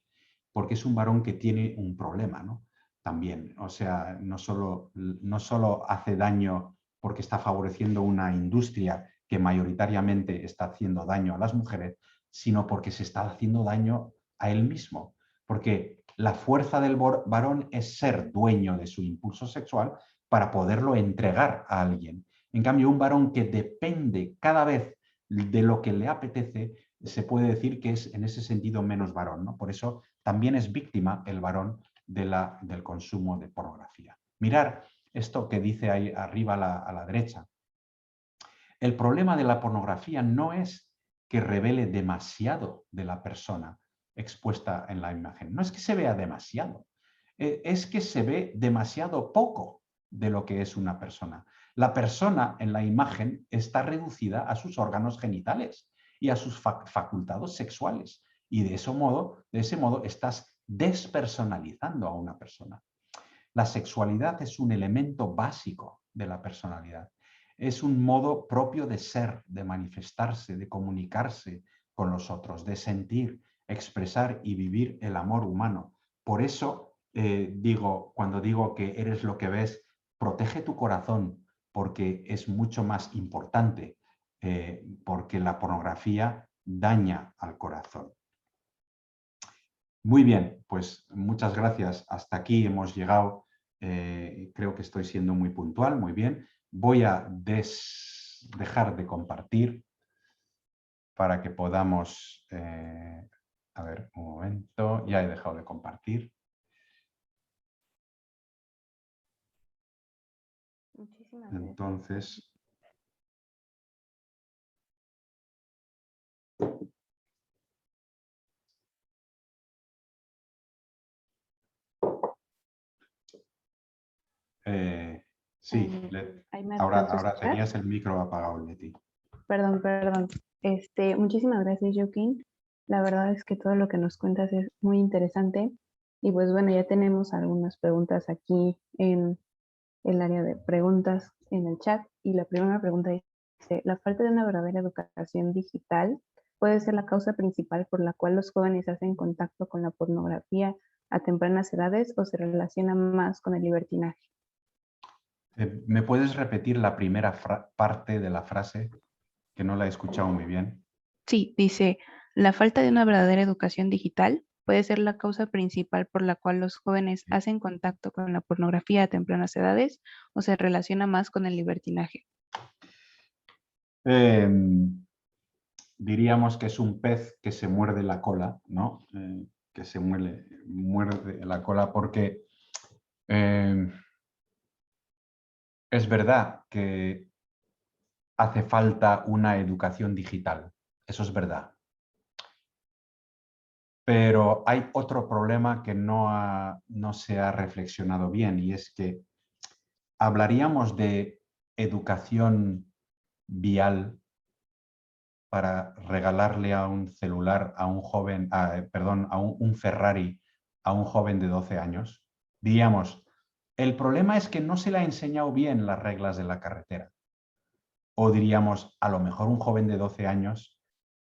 porque es un varón que tiene un problema, ¿no? También, o sea, no solo hace daño porque está favoreciendo una industria que mayoritariamente está haciendo daño a las mujeres, sino porque se está haciendo daño a él mismo. Porque la fuerza del varón es ser dueño de su impulso sexual para poderlo entregar a alguien. En cambio, un varón que depende cada vez de lo que le apetece, se puede decir que es en ese sentido menos varón, ¿no? Por eso también es víctima el varón del consumo de pornografía. Mirar esto que dice ahí arriba a la derecha. El problema de la pornografía no es que revele demasiado de la persona expuesta en la imagen. No es que se vea demasiado, es que se ve demasiado poco de lo que es una persona. La persona en la imagen está reducida a sus órganos genitales y a sus facultades sexuales. Y de ese modo estás despersonalizando a una persona. La sexualidad es un elemento básico de la personalidad. Es un modo propio de ser, de manifestarse, de comunicarse con los otros, de sentir, expresar y vivir el amor humano. Por eso cuando digo que eres lo que ves, protege tu corazón porque es mucho más importante, porque la pornografía daña al corazón. Muy bien, pues muchas gracias. Hasta aquí hemos llegado. Creo que estoy siendo muy puntual, muy bien. Voy a dejar de compartir para que podamos... a ver, un momento. Ya he dejado de compartir. Muchísimas gracias. Entonces... sí, Ahí me ahora alcanzo a escuchar. tenías el micro apagado, Leti. Perdón. Muchísimas gracias, Joaquín. La verdad es que todo lo que nos cuentas es muy interesante. Y pues bueno, ya tenemos algunas preguntas aquí en el área de preguntas en el chat. Y la primera pregunta dice, ¿la falta de una verdadera educación digital puede ser la causa principal por la cual los jóvenes hacen contacto con la pornografía a tempranas edades o se relaciona más con el libertinaje? ¿Me puedes repetir la primera parte de la frase? Que no la he escuchado muy bien. Sí, dice, la falta de una verdadera educación digital puede ser la causa principal por la cual los jóvenes hacen contacto con la pornografía a tempranas edades o se relaciona más con el libertinaje. Diríamos que es un pez que se muerde la cola, ¿no? Que se muerde la cola porque es verdad que hace falta una educación digital. Eso es verdad. Pero hay otro problema que no se ha reflexionado bien, y es que hablaríamos de educación vial para regalarle a un celular a un joven, perdón, a un Ferrari a un joven de 12 años. Diríamos, el problema es que no se le ha enseñado bien las reglas de la carretera. O diríamos, a lo mejor un joven de 12 años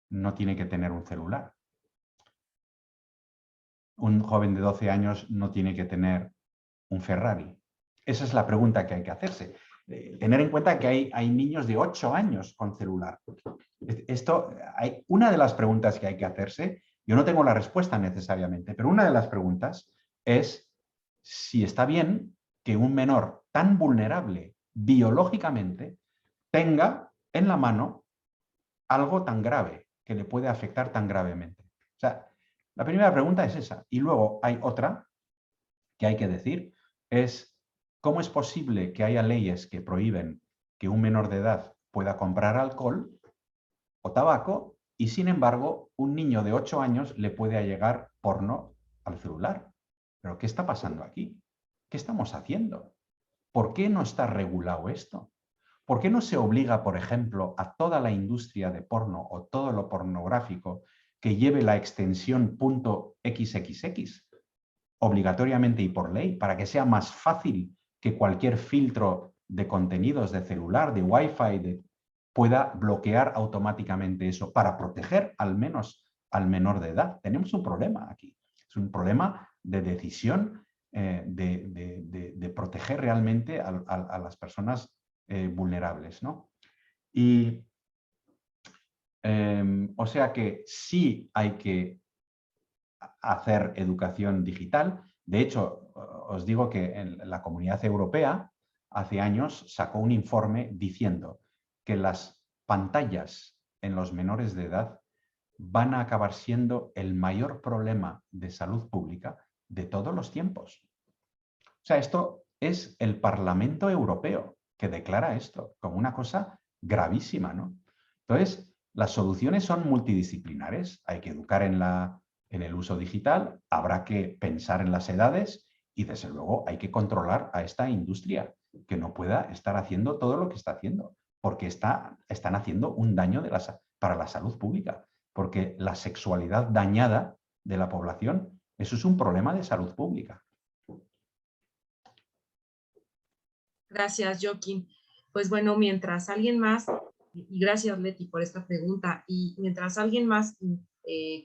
no tiene que tener un celular. Un joven de 12 años no tiene que tener un Ferrari. Esa es la pregunta que hay que hacerse. Tener en cuenta que hay niños de 8 años con celular. Una de las preguntas que hay que hacerse, yo no tengo la respuesta necesariamente, pero una de las preguntas es si está bien que un menor tan vulnerable biológicamente tenga en la mano algo tan grave, que le puede afectar tan gravemente. O sea, la primera pregunta es esa. Y luego hay otra que hay que decir, es ¿cómo es posible que haya leyes que prohíben que un menor de edad pueda comprar alcohol o tabaco y sin embargo un niño de 8 años le puede llegar porno al celular? ¿Pero qué está pasando aquí? ¿Qué estamos haciendo? ¿Por qué no está regulado esto? ¿Por qué no se obliga, por ejemplo, a toda la industria de porno o todo lo pornográfico que lleve la extensión .xxx obligatoriamente y por ley, para que sea más fácil que cualquier filtro de contenidos de celular, de Wi-Fi, pueda bloquear automáticamente eso para proteger al menos al menor de edad? Tenemos un problema aquí. Es un problema de decisión de proteger realmente a las personas vulnerables, ¿no? Y o sea que sí hay que hacer educación digital. De hecho, os digo que en la Comunidad Europea hace años sacó un informe diciendo que las pantallas en los menores de edad van a acabar siendo el mayor problema de salud pública de todos los tiempos. O sea, esto es el Parlamento Europeo que declara esto como una cosa gravísima, ¿no? Entonces, las soluciones son multidisciplinares. Hay que educar en el uso digital, habrá que pensar en las edades y, desde luego, hay que controlar a esta industria que no pueda estar haciendo todo lo que está haciendo, porque están haciendo un daño para la salud pública, porque la sexualidad dañada de la población, eso es un problema de salud pública. Gracias, Joaquín. Pues bueno, mientras alguien más, y gracias, Leti, por esta pregunta, y mientras alguien más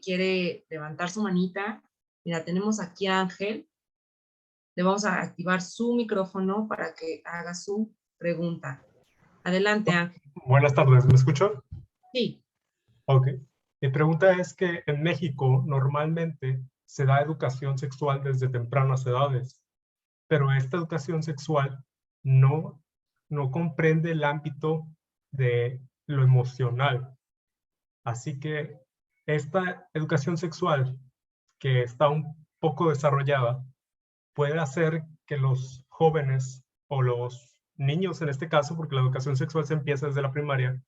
quiere levantar su manita, mira, tenemos aquí a Ángel. Le vamos a activar su micrófono para que haga su pregunta. Adelante, Ángel. Buenas tardes, ¿me escuchan? Sí. Ok. Mi pregunta es que en México normalmente se da educación sexual desde tempranas edades, pero esta educación sexual no comprende el ámbito de lo emocional. Así que esta educación sexual que está un poco desarrollada puede hacer que los jóvenes o los niños en este caso, porque la educación sexual se empieza desde la primaria,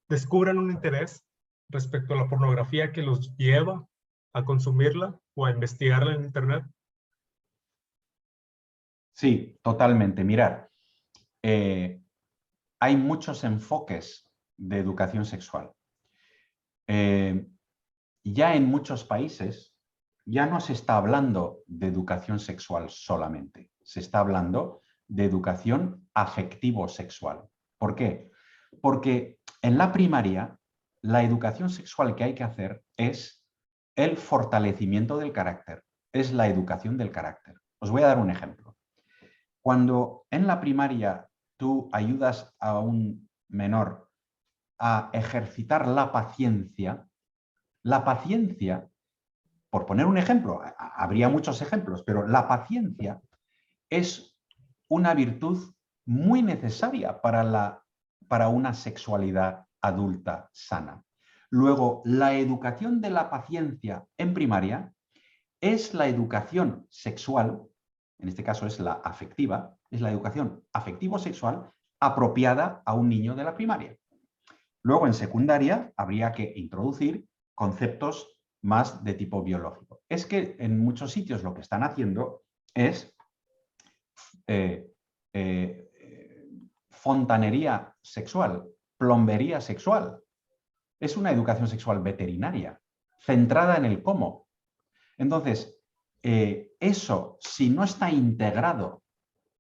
descubran un interés respecto a la pornografía que los lleva a consumirla o a investigarla en internet. Sí, totalmente. Mirad, hay muchos enfoques de educación sexual. Ya en muchos países ya no se está hablando de educación sexual solamente, se está hablando de educación afectivo-sexual. ¿Por qué? Porque en la primaria la educación sexual que hay que hacer es el fortalecimiento del carácter, es la educación del carácter. Os voy a dar un ejemplo. Cuando en la primaria tú ayudas a un menor a ejercitar la paciencia, por poner un ejemplo, habría muchos ejemplos, pero la paciencia es una virtud muy necesaria para una sexualidad adulta sana. Luego, la educación de la paciencia en primaria es la educación sexual, en este caso es la afectiva, es la educación afectivo-sexual apropiada a un niño de la primaria. Luego, en secundaria, habría que introducir conceptos más de tipo biológico. Es que en muchos sitios lo que están haciendo es fontanería sexual, plombería sexual. Es una educación sexual veterinaria, centrada en el cómo. Entonces, eso, si no está integrado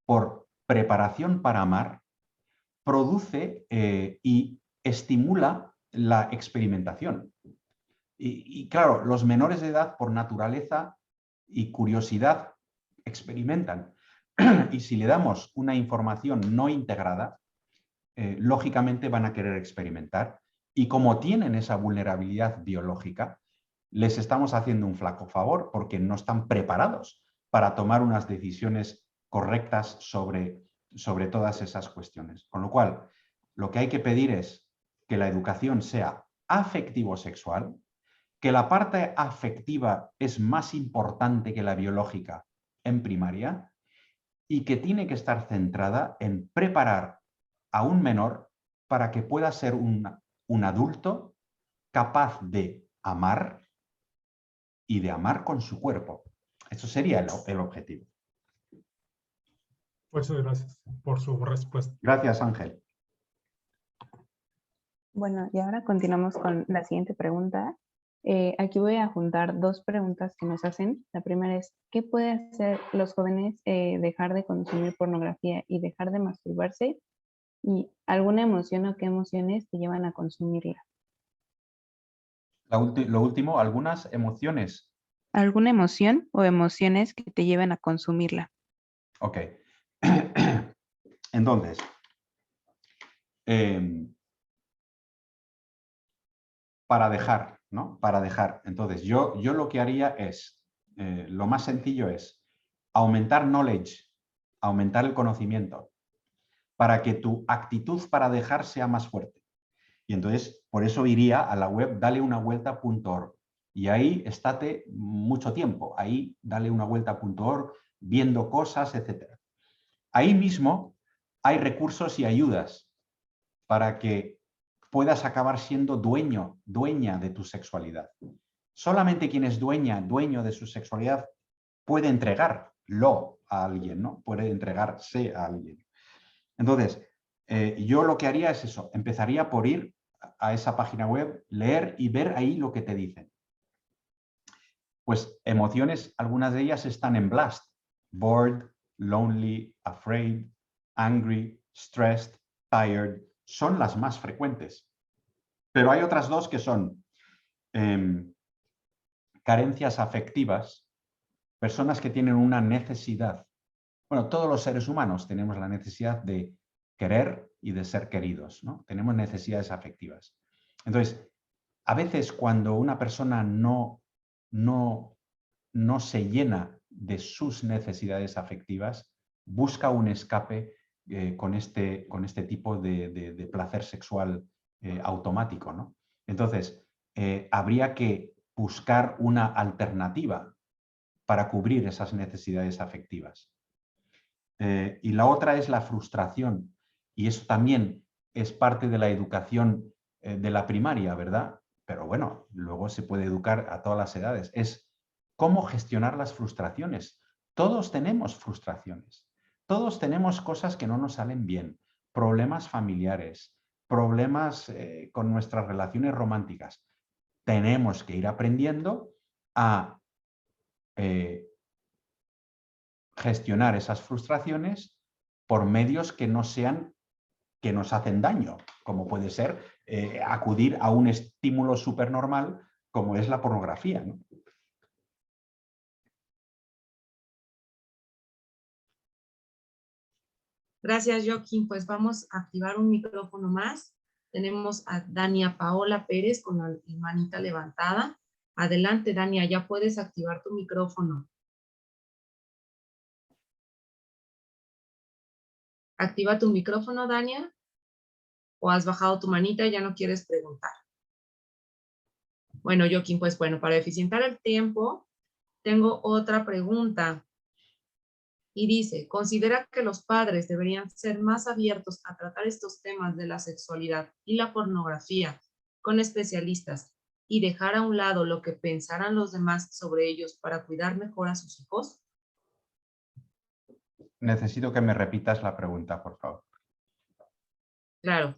por preparación para amar, produce y estimula la experimentación. Y claro, los menores de edad, por naturaleza y curiosidad, experimentan. Y si le damos una información no integrada, lógicamente van a querer experimentar. Y como tienen esa vulnerabilidad biológica, les estamos haciendo un flaco favor porque no están preparados para tomar unas decisiones correctas sobre todas esas cuestiones. Con lo cual, lo que hay que pedir es que la educación sea afectivo-sexual, que la parte afectiva es más importante que la biológica en primaria y que tiene que estar centrada en preparar a un menor para que pueda ser un adulto capaz de amar y de amar con su cuerpo. Eso sería el objetivo. Muchas gracias por su respuesta. Gracias, Ángel. Bueno, y ahora continuamos con la siguiente pregunta. Aquí voy a juntar dos preguntas que nos hacen. La primera es, ¿qué puede hacer los jóvenes dejar de consumir pornografía y dejar de masturbarse? ¿Y alguna emoción o qué emociones te llevan a consumirla? Lo último, algunas emociones. ¿Alguna emoción o emociones que te lleven a consumirla? Ok. Entonces, para dejar, ¿no? Para dejar. Entonces, yo lo que haría es, lo más sencillo es aumentar knowledge, aumentar el conocimiento, para que tu actitud para dejar sea más fuerte. Y entonces, por eso iría a la web daleunavuelta.org. Y ahí estate mucho tiempo. Ahí dale una vuelta.org, viendo cosas, etc. Ahí mismo hay recursos y ayudas para que puedas acabar siendo dueña de tu sexualidad. Solamente quien es dueño de su sexualidad puede entregarlo a alguien, ¿no? Puede entregarse a alguien. Entonces, yo lo que haría es eso, empezaría por ir a esa página web, leer y ver ahí lo que te dicen. Pues emociones, algunas de ellas están en Blast. Bored, lonely, afraid, angry, stressed, tired, son las más frecuentes. Pero hay otras dos que son carencias afectivas, personas que tienen una necesidad. Bueno, todos los seres humanos tenemos la necesidad de querer y de ser queridos, ¿no? Tenemos necesidades afectivas. Entonces, a veces cuando una persona no se llena de sus necesidades afectivas, busca un escape con este tipo de placer sexual automático, ¿no? Entonces, habría que buscar una alternativa para cubrir esas necesidades afectivas. Y la otra es la frustración, y eso también es parte de la educación de la primaria, ¿verdad? Pero bueno, luego se puede educar a todas las edades. Es cómo gestionar las frustraciones. Todos tenemos frustraciones, todos tenemos cosas que no nos salen bien, problemas familiares, problemas con nuestras relaciones románticas. Tenemos que ir aprendiendo a gestionar esas frustraciones por medios que no sean que nos hacen daño, como puede ser acudir a un estímulo supernormal como es la pornografía, ¿no? Gracias, Joaquín. Pues vamos a activar un micrófono más. Tenemos a Dania Paola Pérez con la manita levantada. Adelante, Dania, ya puedes activar tu micrófono. Activa tu micrófono, Dania. ¿O has bajado tu manita y ya no quieres preguntar? Bueno, Joaquín, pues bueno, para eficientar el tiempo, tengo otra pregunta. Y dice, ¿considera que los padres deberían ser más abiertos a tratar estos temas de la sexualidad y la pornografía con especialistas y dejar a un lado lo que pensarán los demás sobre ellos para cuidar mejor a sus hijos? Necesito que me repitas la pregunta, por favor. Claro.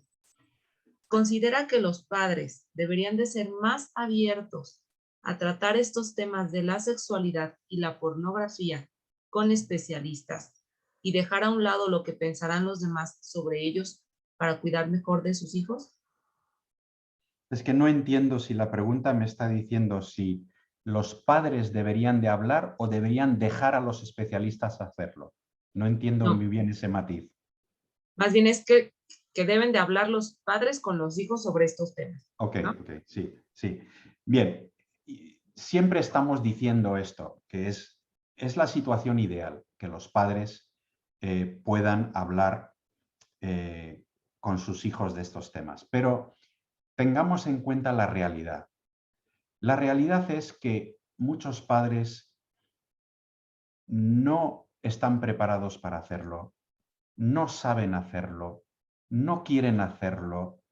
¿Considera que los padres deberían de ser más abiertos a tratar estos temas de la sexualidad y la pornografía con especialistas y dejar a un lado lo que pensarán los demás sobre ellos para cuidar mejor de sus hijos? Es que no entiendo si la pregunta me está diciendo si los padres deberían de hablar o deberían dejar a los especialistas hacerlo. No entiendo No, muy bien ese matiz. más bien es que deben de hablar los padres con los hijos sobre estos temas, Ok, ¿no? ok, sí, sí. Bien, siempre estamos diciendo esto, que es la situación ideal, que los padres puedan hablar con sus hijos de estos temas. Pero tengamos en cuenta la realidad. La realidad es que muchos padres no están preparados para hacerlo, no saben hacerlo, no quieren hacerlo.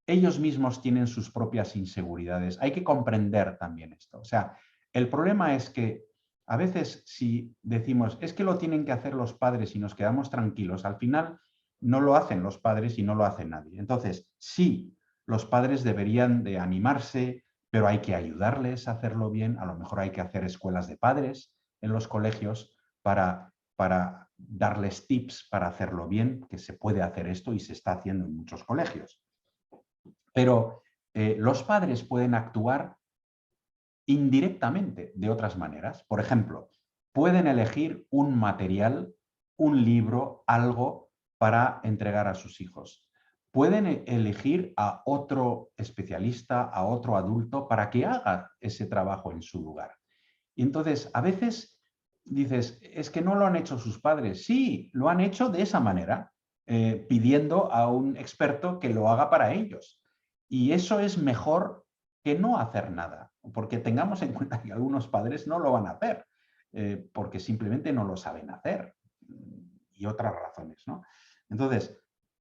Ellos mismos tienen sus propias inseguridades. Hay que comprender también esto. O sea, el problema es que a veces si decimos, es que lo tienen que hacer los padres y nos quedamos tranquilos, al final no lo hacen los padres y no lo hace nadie. Entonces, sí, los padres deberían de animarse, pero hay que ayudarles a hacerlo bien. A lo mejor hay que hacer escuelas de padres en los colegios para darles tips para hacerlo bien, que se puede hacer esto y se está haciendo en muchos colegios. Pero los padres pueden actuar indirectamente de otras maneras. Por ejemplo, pueden elegir un material, un libro, algo para entregar a sus hijos. Pueden elegir a otro especialista, a otro adulto, para que haga ese trabajo en su lugar. Y entonces, a veces dices, es que no lo han hecho sus padres. Sí, lo han hecho de esa manera, pidiendo a un experto que lo haga para ellos. Y eso es mejor que no hacer nada, porque tengamos en cuenta que algunos padres no lo van a hacer, porque simplemente no lo saben hacer, y otras razones, ¿no? Entonces,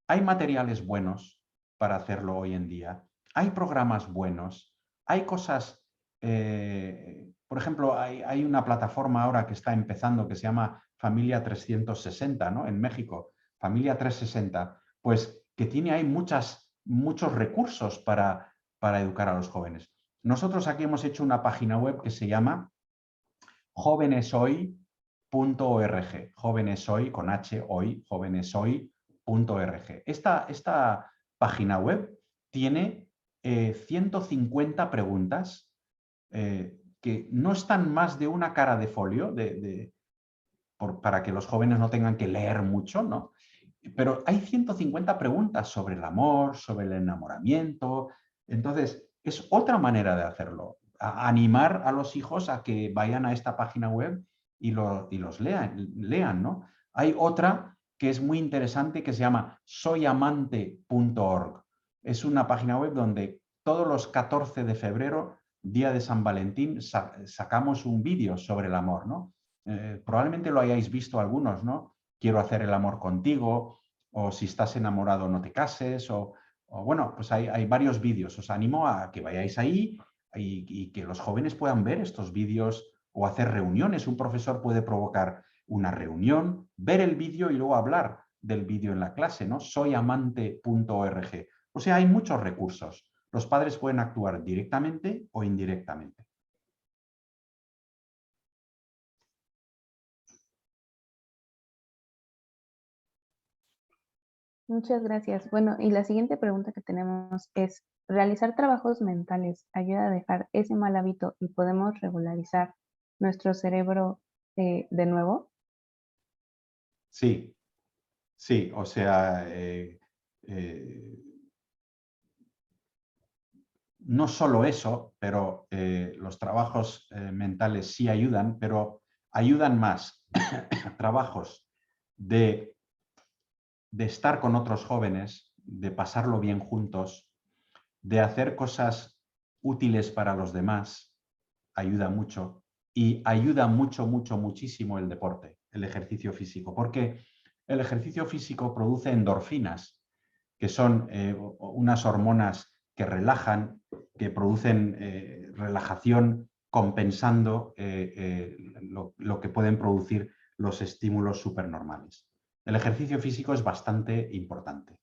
hay materiales buenos para hacerlo hoy en día, hay programas buenos, hay cosas, por ejemplo, hay una plataforma ahora que está empezando que se llama Familia 360, ¿no? En México, Familia 360, pues que tiene ahí muchos recursos para educar a los jóvenes. Nosotros aquí hemos hecho una página web que se llama joveneshoy.org, joveneshoy con H, hoy, joveneshoy.org. Esta página web tiene 150 preguntas que que no están más de una cara de folio para que los jóvenes no tengan que leer mucho, ¿no? Pero hay 150 preguntas sobre el amor, sobre el enamoramiento. Entonces, es otra manera de hacerlo. Animar a los hijos a que vayan a esta página web y los lean, ¿no? Hay otra que es muy interesante que se llama soyamante.org. Es una página web donde todos los 14 de febrero, día de San Valentín, sacamos un vídeo sobre el amor, ¿no? Probablemente lo hayáis visto algunos, ¿no? Quiero hacer el amor contigo, o si estás enamorado no te cases, o bueno, pues hay varios vídeos. Os animo a que vayáis ahí y que los jóvenes puedan ver estos vídeos o hacer reuniones. Un profesor puede provocar una reunión, ver el vídeo y luego hablar del vídeo en la clase, ¿no? Soyamante.org. O sea, hay muchos recursos. Los padres pueden actuar directamente o indirectamente. Muchas gracias. Bueno, y la siguiente pregunta que tenemos es, ¿realizar trabajos mentales ayuda a dejar ese mal hábito y podemos regularizar nuestro cerebro de nuevo? Sí, sí, o sea, no solo eso, pero los trabajos mentales sí ayudan, pero ayudan más trabajos de estar con otros jóvenes, de pasarlo bien juntos, de hacer cosas útiles para los demás, ayuda mucho. Y ayuda muchísimo el deporte, el ejercicio físico, porque el ejercicio físico produce endorfinas, que son unas hormonas que relajan, que producen relajación compensando lo que pueden producir los estímulos supernormales. El ejercicio físico es bastante importante.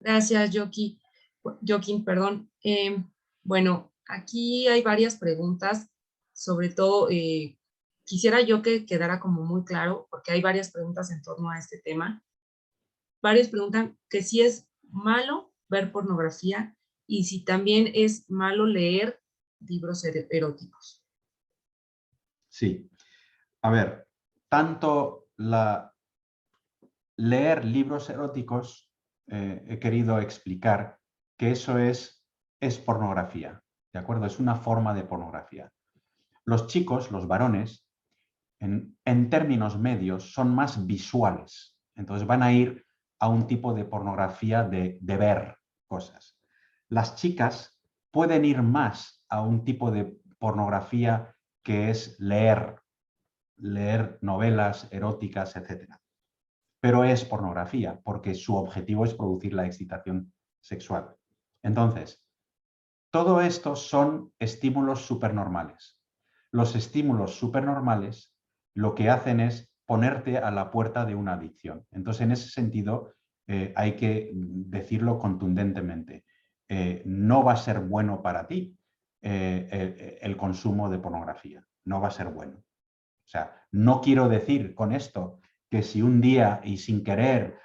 Gracias, Joaquín, perdón. Bueno, aquí hay varias preguntas, sobre todo quisiera yo que quedara como muy claro, porque hay varias preguntas en torno a este tema. Varios preguntan que si es malo ver pornografía y si también es malo leer libros eróticos. Sí. A ver, tanto leer libros eróticos, he querido explicar que eso es pornografía, ¿de acuerdo? Es una forma de pornografía. Los chicos, los varones, en términos medios, son más visuales. Entonces van a ir a un tipo de pornografía de ver cosas. Las chicas pueden ir más a un tipo de pornografía que es leer novelas eróticas, etc. Pero es pornografía, porque su objetivo es producir la excitación sexual. Entonces, todo esto son estímulos supernormales. Los estímulos supernormales lo que hacen es ponerte a la puerta de una adicción. Entonces, en ese sentido, hay que decirlo contundentemente. No va a ser bueno para ti el consumo de pornografía. No va a ser bueno. O sea, no quiero decir con esto que si un día y sin querer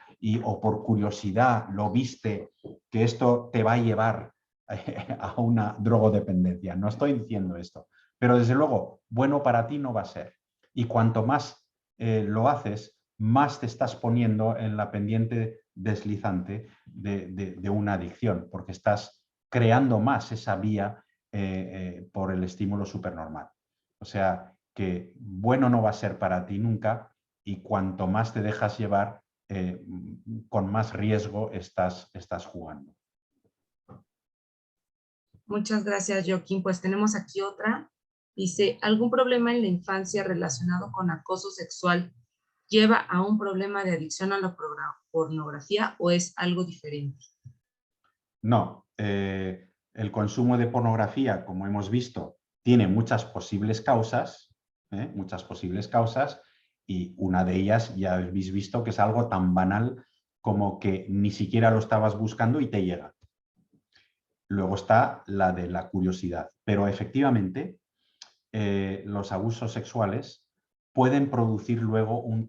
o por curiosidad lo viste, que esto te va a llevar a una drogodependencia. No estoy diciendo esto. Pero desde luego, bueno para ti no va a ser. Y cuanto más lo haces, más te estás poniendo en la pendiente deslizante de una adicción, porque estás creando más esa vía por el estímulo supernormal. O sea, que bueno no va a ser para ti nunca y cuanto más te dejas llevar, con más riesgo estás jugando. Muchas gracias, Joaquín. Pues tenemos aquí otra. Dice, ¿algún problema en la infancia relacionado con acoso sexual lleva a un problema de adicción a la pornografía o es algo diferente? No, el consumo de pornografía, como hemos visto, tiene muchas posibles causas, y una de ellas ya habéis visto que es algo tan banal como que ni siquiera lo estabas buscando y te llega. Luego está la de la curiosidad, pero efectivamente los abusos sexuales pueden producir luego un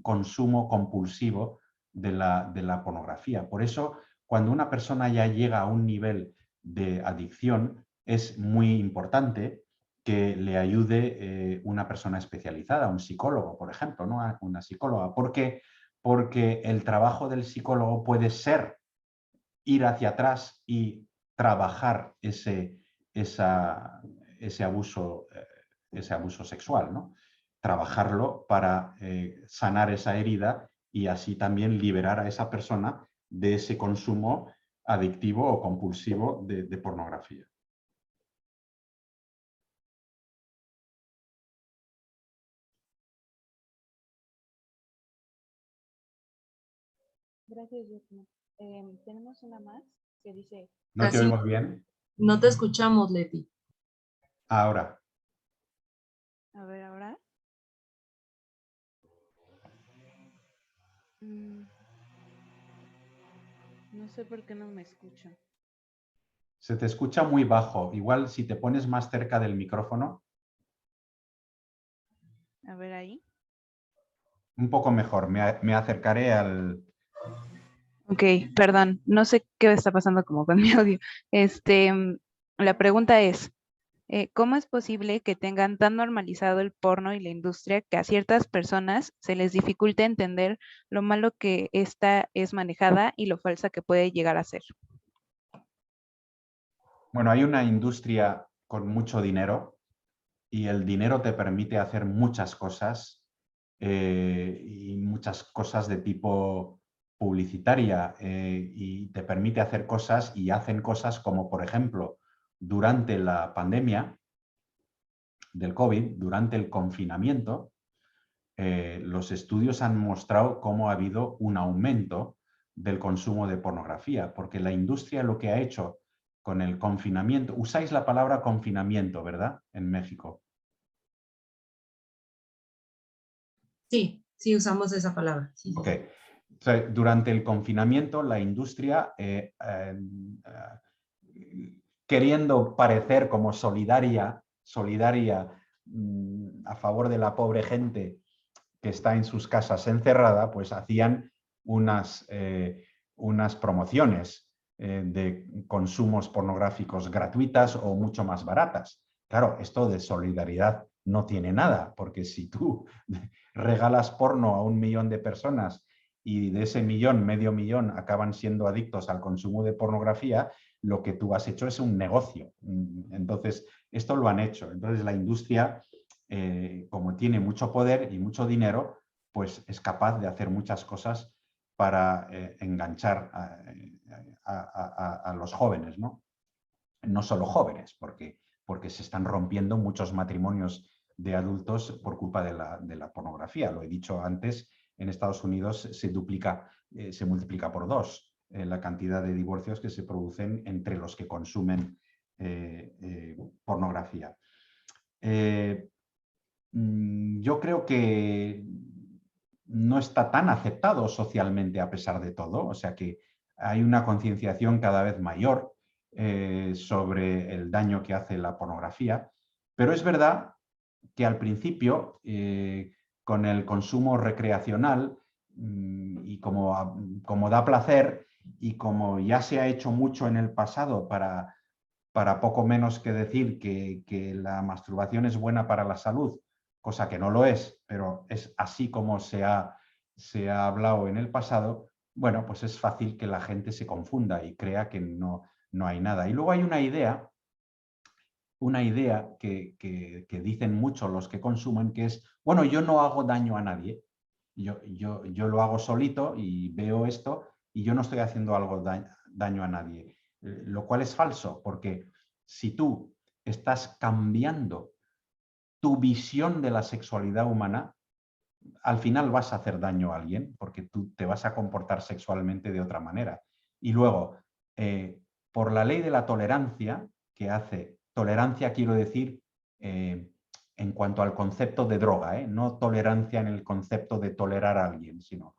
consumo compulsivo de la pornografía. Por eso, cuando una persona ya llega a un nivel de adicción, es muy importante que le ayude una persona especializada, un psicólogo, por ejemplo, ¿no? Una psicóloga. ¿Por qué? Porque el trabajo del psicólogo puede ser ir hacia atrás y trabajar ese abuso sexual, ¿no? Trabajarlo para sanar esa herida y así también liberar a esa persona de ese consumo adictivo o compulsivo de pornografía. Gracias, Joaquín. Tenemos una más que dice... ¿No te Casi oigo bien? no te escuchamos, Leti. Ahora. A ver, ahora. No sé por qué no me escucho. Se te escucha muy bajo. Igual si te pones más cerca del micrófono. A ver ahí. Un poco mejor. Me acercaré al... Ok, perdón. No sé qué está pasando como con mi audio. La pregunta es, ¿cómo es posible que tengan tan normalizado el porno y la industria que a ciertas personas se les dificulte entender lo malo que esta es manejada y lo falsa que puede llegar a ser? Bueno, hay una industria con mucho dinero y el dinero te permite hacer muchas cosas y muchas cosas de tipo publicitaria y te permite hacer cosas y hacen cosas como, por ejemplo, durante la pandemia del COVID, durante el confinamiento, los estudios han mostrado cómo ha habido un aumento del consumo de pornografía, porque la industria lo que ha hecho con el confinamiento, usáis la palabra confinamiento, ¿verdad? En México. Sí, sí usamos esa palabra. Sí, sí. Ok. O sea, durante el confinamiento, la industria, queriendo parecer como solidaria a favor de la pobre gente que está en sus casas encerrada, pues hacían unas promociones de consumos pornográficos gratuitas o mucho más baratas. Claro, esto de solidaridad no tiene nada, porque si tú regalas porno a 1 millón de personas y de ese millón, medio millón, acaban siendo adictos al consumo de pornografía, lo que tú has hecho es un negocio. Entonces, esto lo han hecho. Entonces, la industria, como tiene mucho poder y mucho dinero, pues es capaz de hacer muchas cosas para enganchar a los jóvenes, ¿no? No solo jóvenes, porque se están rompiendo muchos matrimonios de adultos por culpa de la pornografía. Lo he dicho antes, en Estados Unidos se multiplica por 2 la cantidad de divorcios que se producen entre los que consumen pornografía. Yo creo que no está tan aceptado socialmente a pesar de todo, o sea que hay una concienciación cada vez mayor sobre el daño que hace la pornografía, pero es verdad que al principio, con el consumo recreacional y como da placer y como ya se ha hecho mucho en el pasado para poco menos que decir que la masturbación es buena para la salud, cosa que no lo es, pero es así como se ha hablado en el pasado, bueno, pues es fácil que la gente se confunda y crea que no hay nada. Y luego hay una idea que dicen mucho los que consumen, que es, bueno, yo no hago daño a nadie, yo lo hago solito y veo esto y yo no estoy haciendo daño a nadie, lo cual es falso, porque si tú estás cambiando tu visión de la sexualidad humana, al final vas a hacer daño a alguien porque tú te vas a comportar sexualmente de otra manera. Y luego, por la ley de la tolerancia que hace, tolerancia quiero decir en cuanto al concepto de droga, no tolerancia en el concepto de tolerar a alguien, sino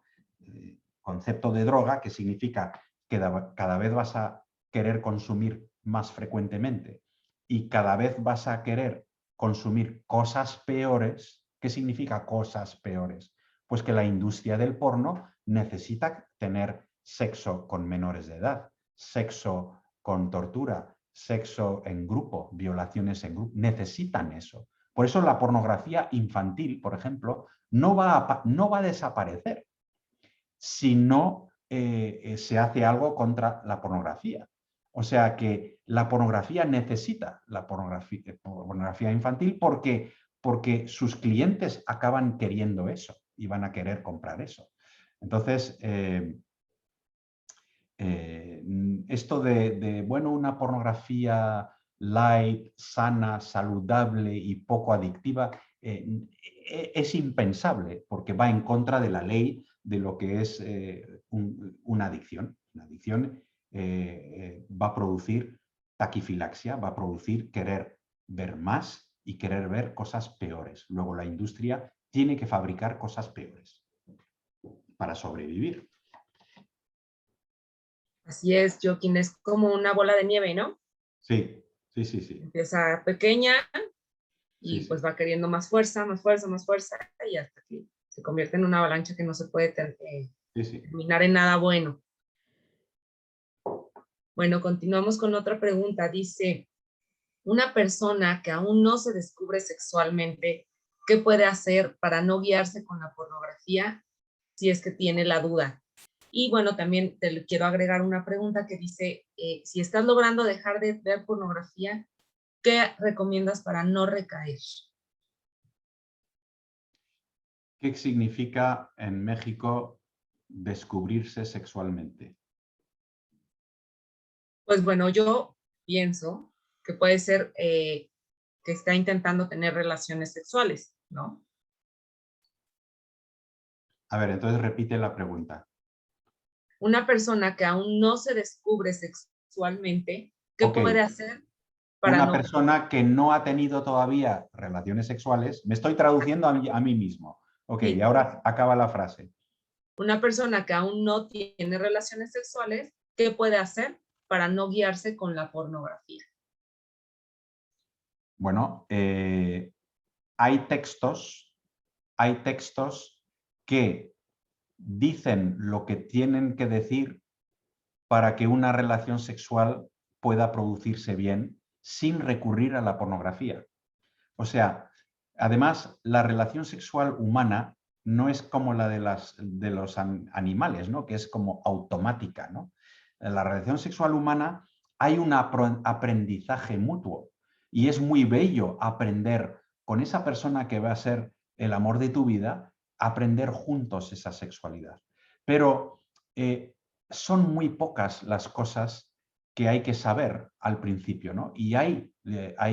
concepto de droga que significa que cada vez vas a querer consumir más frecuentemente y cada vez vas a querer consumir cosas peores. ¿Qué significa cosas peores? Pues que la industria del porno necesita tener sexo con menores de edad, sexo con tortura, sexo en grupo, violaciones en grupo, necesitan eso. Por eso la pornografía infantil, por ejemplo, no va a desaparecer si no se hace algo contra la pornografía. O sea que la pornografía necesita la pornografía infantil porque sus clientes acaban queriendo eso y van a querer comprar eso. Entonces, esto de, bueno, una pornografía light, sana, saludable y poco adictiva, es impensable porque va en contra de la ley de lo que es una adicción. Una adicción va a producir taquifilaxia, va a producir querer ver más y querer ver cosas peores. Luego la industria tiene que fabricar cosas peores para sobrevivir. Así es, Joaquín, es como una bola de nieve, ¿no? Sí, sí, sí, sí. Empieza pequeña y Sí, sí. pues va queriendo más fuerza, más fuerza, más fuerza, y hasta que se convierte en una avalancha que no se puede Sí, sí. terminar en nada bueno. Bueno, continuamos con otra pregunta. Dice, una persona que aún no se descubre sexualmente, ¿qué puede hacer para no guiarse con la pornografía si es que tiene la duda? Y bueno, también te quiero agregar una pregunta que dice, si estás logrando dejar de ver pornografía, ¿qué recomiendas para no recaer? ¿Qué significa en México descubrirse sexualmente? Pues bueno, yo pienso que puede ser que está intentando tener relaciones sexuales, ¿no? A ver, entonces repite la pregunta. Una persona que aún no se descubre sexualmente, ¿qué Ok, puede hacer para una no? persona que no ha tenido todavía relaciones sexuales, me estoy traduciendo a mí mismo. Ok, y Sí, ahora acaba la frase. una persona que aún no tiene relaciones sexuales, ¿qué puede hacer para no guiarse con la pornografía? Bueno, hay textos que dicen lo que tienen que decir para que una relación sexual pueda producirse bien sin recurrir a la pornografía. O sea, además, la relación sexual humana no es como la de los animales, ¿no? Que es como automática, ¿no? En la relación sexual humana hay un aprendizaje mutuo y es muy bello aprender con esa persona que va a ser el amor de tu vida, aprender juntos esa sexualidad. Pero son muy pocas las cosas que hay que saber al principio, ¿no? Y hay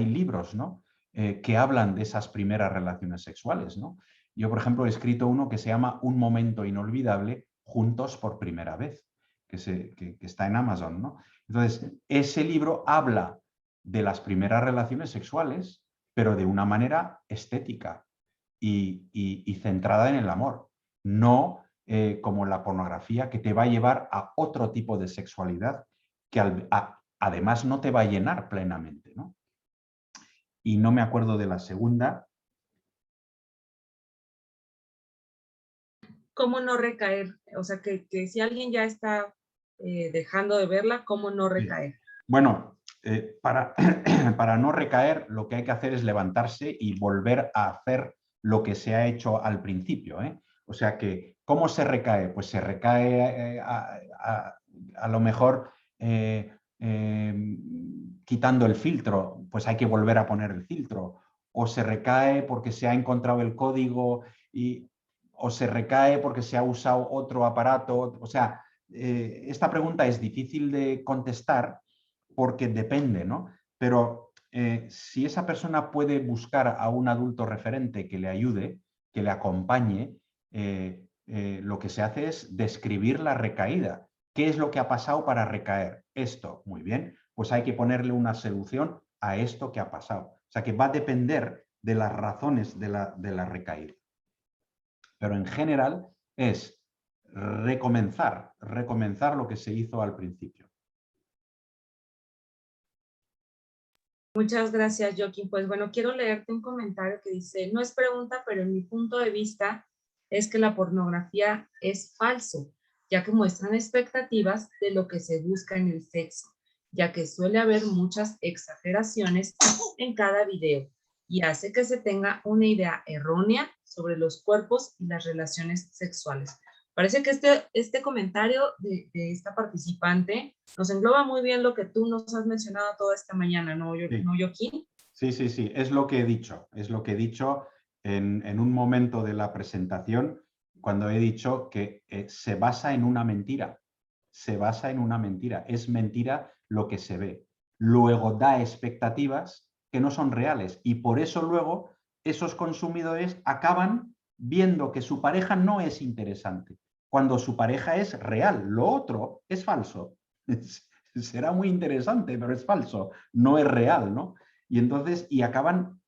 libros, ¿no? Que hablan de esas primeras relaciones sexuales, ¿no? Yo, por ejemplo, he escrito uno que se llama Un momento inolvidable, juntos por primera vez, que está en Amazon, ¿no? Entonces, ese libro habla de las primeras relaciones sexuales, pero de una manera estética y centrada en el amor, no como la pornografía que te va a llevar a otro tipo de sexualidad que además no te va a llenar plenamente, ¿no? Y no me acuerdo de la segunda. ¿Cómo no recaer? O sea, que si alguien ya está dejando de verla, ¿cómo no recaer? Bueno, para no recaer, lo que hay que hacer es levantarse y volver a hacer lo que se ha hecho al principio, ¿eh? O sea que, ¿cómo se recae? Pues se recae a lo mejor quitando el filtro, pues hay que volver a poner el filtro. O se recae porque se ha encontrado el código o se recae porque se ha usado otro aparato. O sea, esta pregunta es difícil de contestar porque depende, ¿no? Pero si esa persona puede buscar a un adulto referente que le ayude, que le acompañe, lo que se hace es describir la recaída. ¿Qué es lo que ha pasado para recaer? Esto, muy bien, pues hay que ponerle una solución a esto que ha pasado. O sea que va a depender de las razones de la recaída. Pero en general es recomenzar lo que se hizo al principio. Muchas gracias, Joaquín. Pues bueno, quiero leerte un comentario que dice, no es pregunta, pero en mi punto de vista es que la pornografía es falso. ya que muestran expectativas de lo que se busca en el sexo, ya que suele haber muchas exageraciones en cada video y hace que se tenga una idea errónea sobre los cuerpos y las relaciones sexuales. Parece que este comentario de esta participante nos engloba muy bien lo que tú nos has mencionado toda esta mañana, ¿no, Joaquín? Sí, sí, sí, es lo que he dicho. Es lo que he dicho en un momento de la presentación, cuando he dicho que se basa en una mentira. Se basa en una mentira. Es mentira lo que se ve. Luego da expectativas que no son reales y por eso luego esos consumidores acaban viendo que su pareja no es interesante, cuando su pareja es real. Lo otro es falso. Será muy interesante, pero es falso. No es real, ¿no? Y entonces, y acaban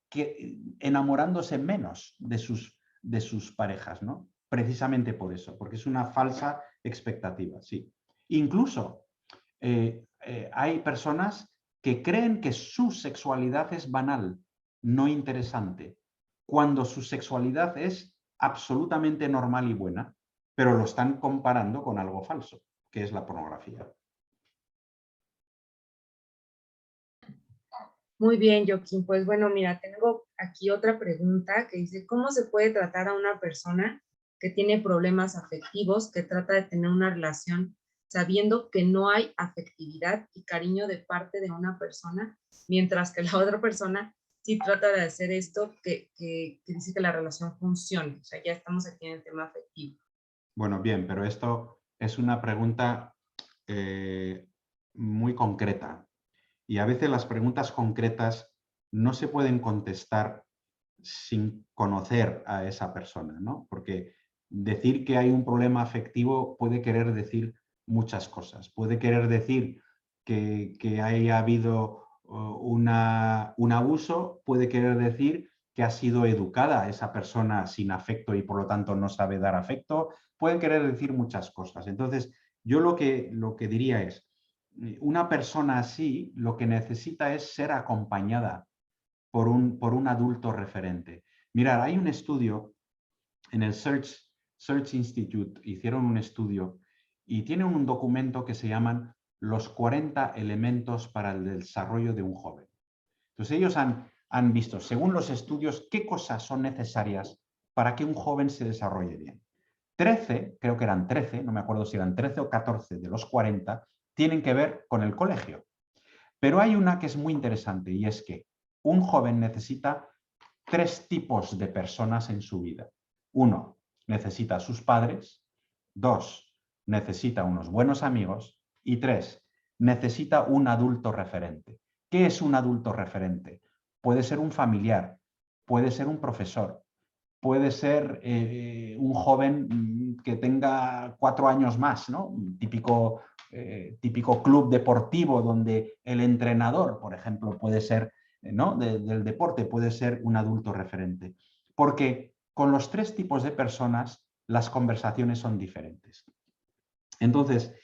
enamorándose menos de sus parejas, ¿no? Precisamente por eso, porque es una falsa expectativa, sí. Incluso hay personas que creen que su sexualidad es banal, no interesante, cuando su sexualidad es absolutamente normal y buena, pero lo están comparando con algo falso, que es la pornografía. Muy bien, Joaquín. Pues bueno, mira, tengo aquí otra pregunta que dice, ¿cómo se puede tratar a una persona que tiene problemas afectivos, que trata de tener una relación sabiendo que no hay afectividad y cariño de parte de una persona, mientras que la otra persona sí trata de hacer esto que dice que la relación funcione? O sea, ya estamos aquí en el tema afectivo. Bueno, bien, pero esto es una pregunta muy concreta. Y a veces las preguntas concretas no se pueden contestar sin conocer a esa persona, ¿no? Porque decir que hay un problema afectivo puede querer decir muchas cosas. Puede querer decir que haya habido un abuso, puede querer decir que ha sido educada esa persona sin afecto y por lo tanto no sabe dar afecto. Pueden querer decir muchas cosas. Entonces, yo lo que diría es, una persona así lo que necesita es ser acompañada por un adulto referente. Mirad, hay un estudio en el Search Institute, hicieron un estudio y tienen un documento que se llaman los 40 elementos para el desarrollo de un joven. Entonces ellos han visto, según los estudios, qué cosas son necesarias para que un joven se desarrolle bien. 13, creo que eran 13, no me acuerdo si eran 13 o 14 de los 40, tienen que ver con el colegio. Pero hay una que es muy interesante y es que un joven necesita 3 tipos de personas en su vida. 1, necesita a sus padres. 2, necesita unos buenos amigos. Y 3, necesita un adulto referente. ¿Qué es un adulto referente? Puede ser un familiar, puede ser un profesor, puede ser un joven que tenga 4 años más, ¿no? Un típico club deportivo donde el entrenador, por ejemplo, puede ser, ¿no? del deporte, puede ser un adulto referente. Porque con los 3 tipos de personas las conversaciones son diferentes. Entonces,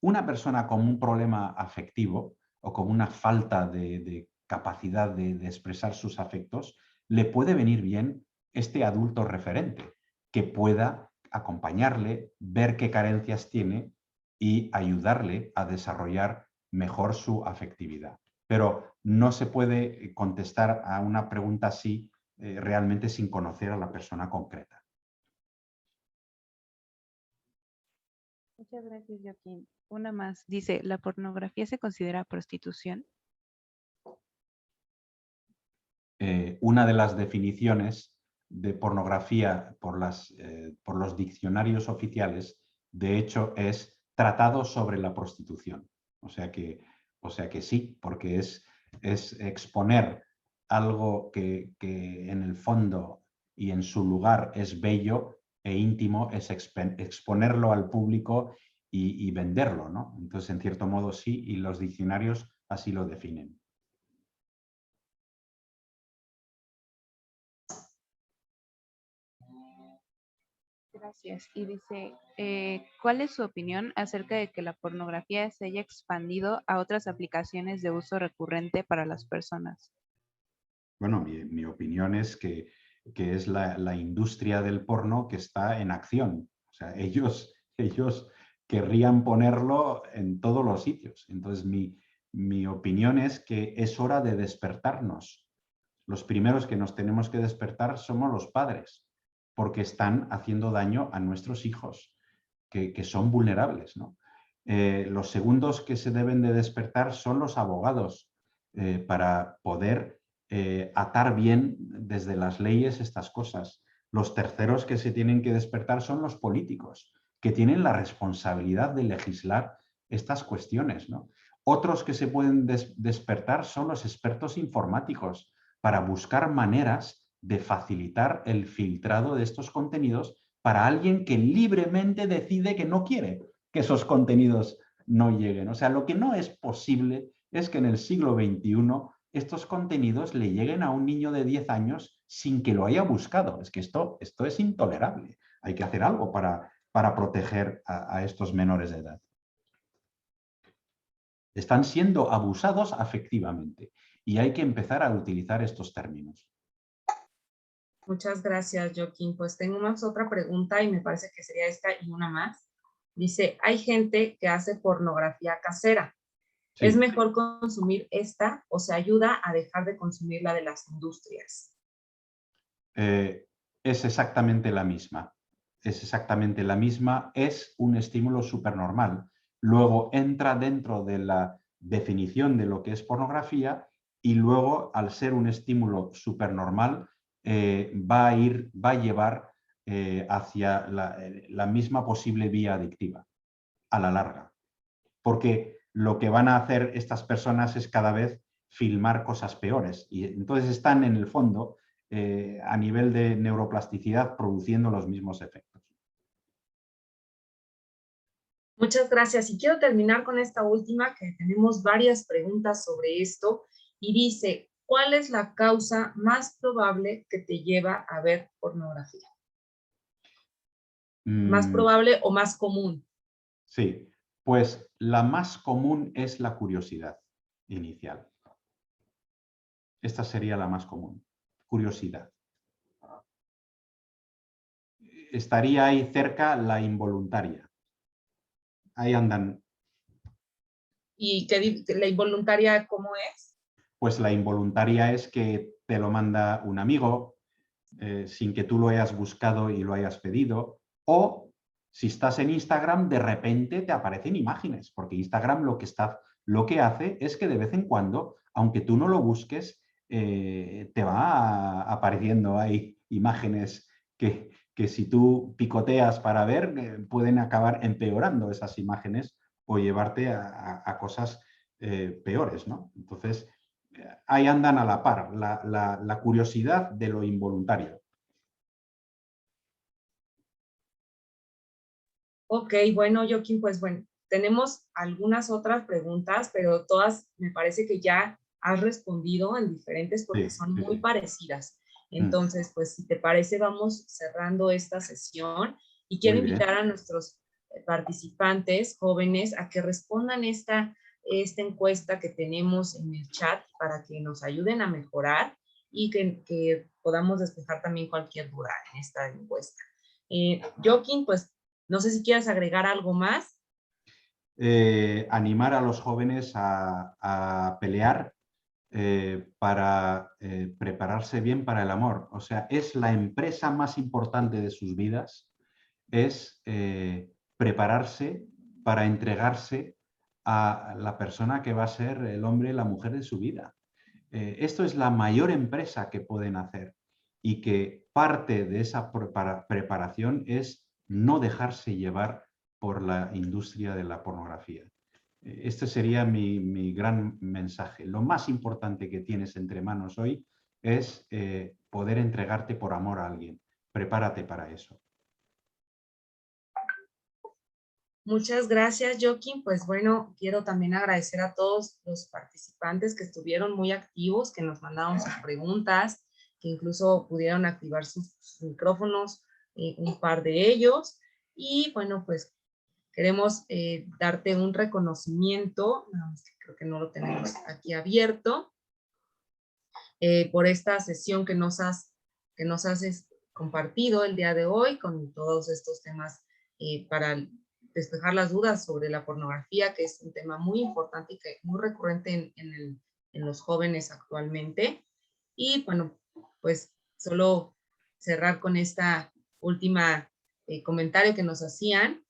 una persona con un problema afectivo o con una falta de capacidad de expresar sus afectos, le puede venir bien este adulto referente que pueda acompañarle, ver qué carencias tiene y ayudarle a desarrollar mejor su afectividad. Pero no se puede contestar a una pregunta así realmente sin conocer a la persona concreta. Muchas gracias, Joaquín. Una más. Dice, ¿la pornografía se considera prostitución? Una de las definiciones de pornografía por los diccionarios oficiales, de hecho, es tratado sobre la prostitución. O sea que sí, porque es exponer algo que en el fondo y en su lugar es bello e íntimo, es exponerlo al público y venderlo, ¿no? Entonces, en cierto modo, sí, y los diccionarios así lo definen. Gracias. Y dice, ¿cuál es su opinión acerca de que la pornografía se haya expandido a otras aplicaciones de uso recurrente para las personas? Bueno, mi opinión es que es la industria del porno que está en acción. O sea, ellos ellos querrían ponerlo en todos los sitios. Entonces, mi opinión es que es hora de despertarnos. Los primeros que nos tenemos que despertar somos los padres, porque están haciendo daño a nuestros hijos, que son vulnerables, ¿no? Los segundos que se deben de despertar son los abogados, para poder atar bien desde las leyes estas cosas. Los terceros que se tienen que despertar son los políticos, que tienen la responsabilidad de legislar estas cuestiones, ¿no? Otros que se pueden despertar son los expertos informáticos, para buscar maneras de facilitar el filtrado de estos contenidos para alguien que libremente decide que no quiere que esos contenidos no lleguen. O sea, lo que no es posible es que en el siglo XXI estos contenidos le lleguen a un niño de 10 años sin que lo haya buscado. Es que esto es intolerable. Hay que hacer algo para proteger a estos menores de edad. Están siendo abusados afectivamente y hay que empezar a utilizar estos términos. Muchas gracias, Joaquín. Pues tengo otra pregunta y me parece que sería esta y una más. Dice, hay gente que hace pornografía casera. Sí. ¿Es mejor consumir esta o se ayuda a dejar de consumir la de las industrias? Es exactamente la misma. Es exactamente la misma. Es un estímulo supernormal. Luego entra dentro de la definición de lo que es pornografía y luego, al ser un estímulo supernormal, va a llevar hacia la misma posible vía adictiva a la larga. Porque lo que van a hacer estas personas es cada vez filmar cosas peores y entonces están en el fondo a nivel de neuroplasticidad produciendo los mismos efectos. Muchas gracias. Y quiero terminar con esta última, que tenemos varias preguntas sobre esto. Y dice, ¿cuál es la causa más probable que te lleva a ver pornografía? ¿Más probable o más común? Sí, pues la más común es la curiosidad inicial. Esta sería la más común, curiosidad. Estaría ahí cerca la involuntaria. Ahí andan. ¿Y la involuntaria cómo es? Pues la involuntaria es que te lo manda un amigo sin que tú lo hayas buscado y lo hayas pedido, o si estás en Instagram, de repente te aparecen imágenes, porque Instagram lo que hace es que de vez en cuando, aunque tú no lo busques, te va apareciendo ahí imágenes que si tú picoteas para ver, pueden acabar empeorando esas imágenes o llevarte a cosas peores, ¿no? Entonces, ahí andan a la par, la curiosidad de lo involuntario. Ok, bueno, Joaquín, pues bueno, tenemos algunas otras preguntas, pero todas me parece que ya has respondido en diferentes porque son muy parecidas. Entonces, pues si te parece, vamos cerrando esta sesión y quiero invitar a nuestros participantes jóvenes a que respondan esta encuesta que tenemos en el chat para que nos ayuden a mejorar y que podamos despejar también cualquier duda en esta encuesta. Joaquín, pues no sé si quieres agregar algo más. Animar a los jóvenes a pelear para prepararse bien para el amor. O sea, es la empresa más importante de sus vidas, es prepararse para entregarse a la persona que va a ser el hombre y la mujer de su vida. Esto es la mayor empresa que pueden hacer y que parte de esa preparación es no dejarse llevar por la industria de la pornografía. Este sería mi gran mensaje. Lo más importante que tienes entre manos hoy es poder entregarte por amor a alguien. Prepárate para eso. Muchas gracias, Joaquín. Pues bueno, quiero también agradecer a todos los participantes que estuvieron muy activos, que nos mandaron sus preguntas, que incluso pudieron activar sus micrófonos, un par de ellos. Y bueno, pues queremos darte un reconocimiento, creo que no lo tenemos aquí abierto, por esta sesión que nos has compartido el día de hoy con todos estos temas para despejar las dudas sobre la pornografía, que es un tema muy importante y que muy recurrente en los jóvenes actualmente. Y bueno, pues solo cerrar con esta última comentario que nos hacían,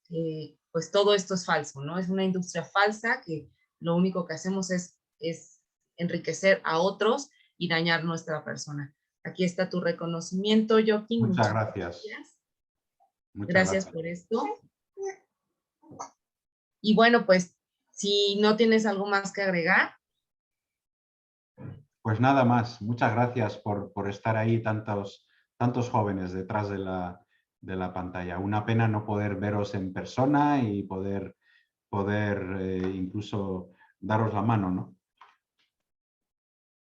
pues todo esto es falso, ¿no? Es una industria falsa que lo único que hacemos es enriquecer a otros y dañar nuestra persona. Aquí está tu reconocimiento, Joaquín. Muchas gracias. Muchas Gracias gracias por esto. Y bueno, pues si no tienes algo más que agregar. Pues nada más. Muchas gracias por estar ahí tantos jóvenes detrás de la pantalla. Una pena no poder veros en persona y poder incluso daros la mano, ¿no?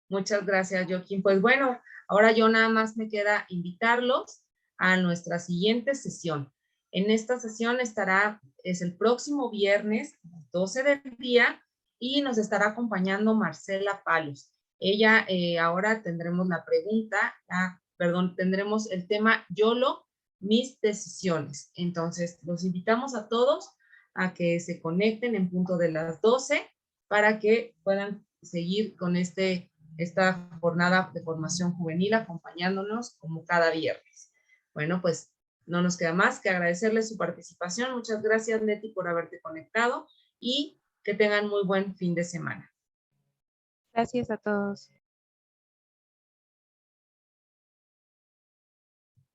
Muchas gracias, Joaquín. Pues bueno, ahora yo nada más me queda invitarlos a nuestra siguiente sesión. En esta sesión es el próximo viernes, 12 del día, y nos estará acompañando Marcela Palos. Ella, ahora tendremos tendremos el tema YOLO, mis decisiones. Entonces, los invitamos a todos a que se conecten en punto de las 12 para que puedan seguir con esta jornada de formación juvenil acompañándonos como cada viernes. Bueno, pues no nos queda más que agradecerles su participación. Muchas gracias, Leti, por haberte conectado y que tengan muy buen fin de semana. Gracias a todos.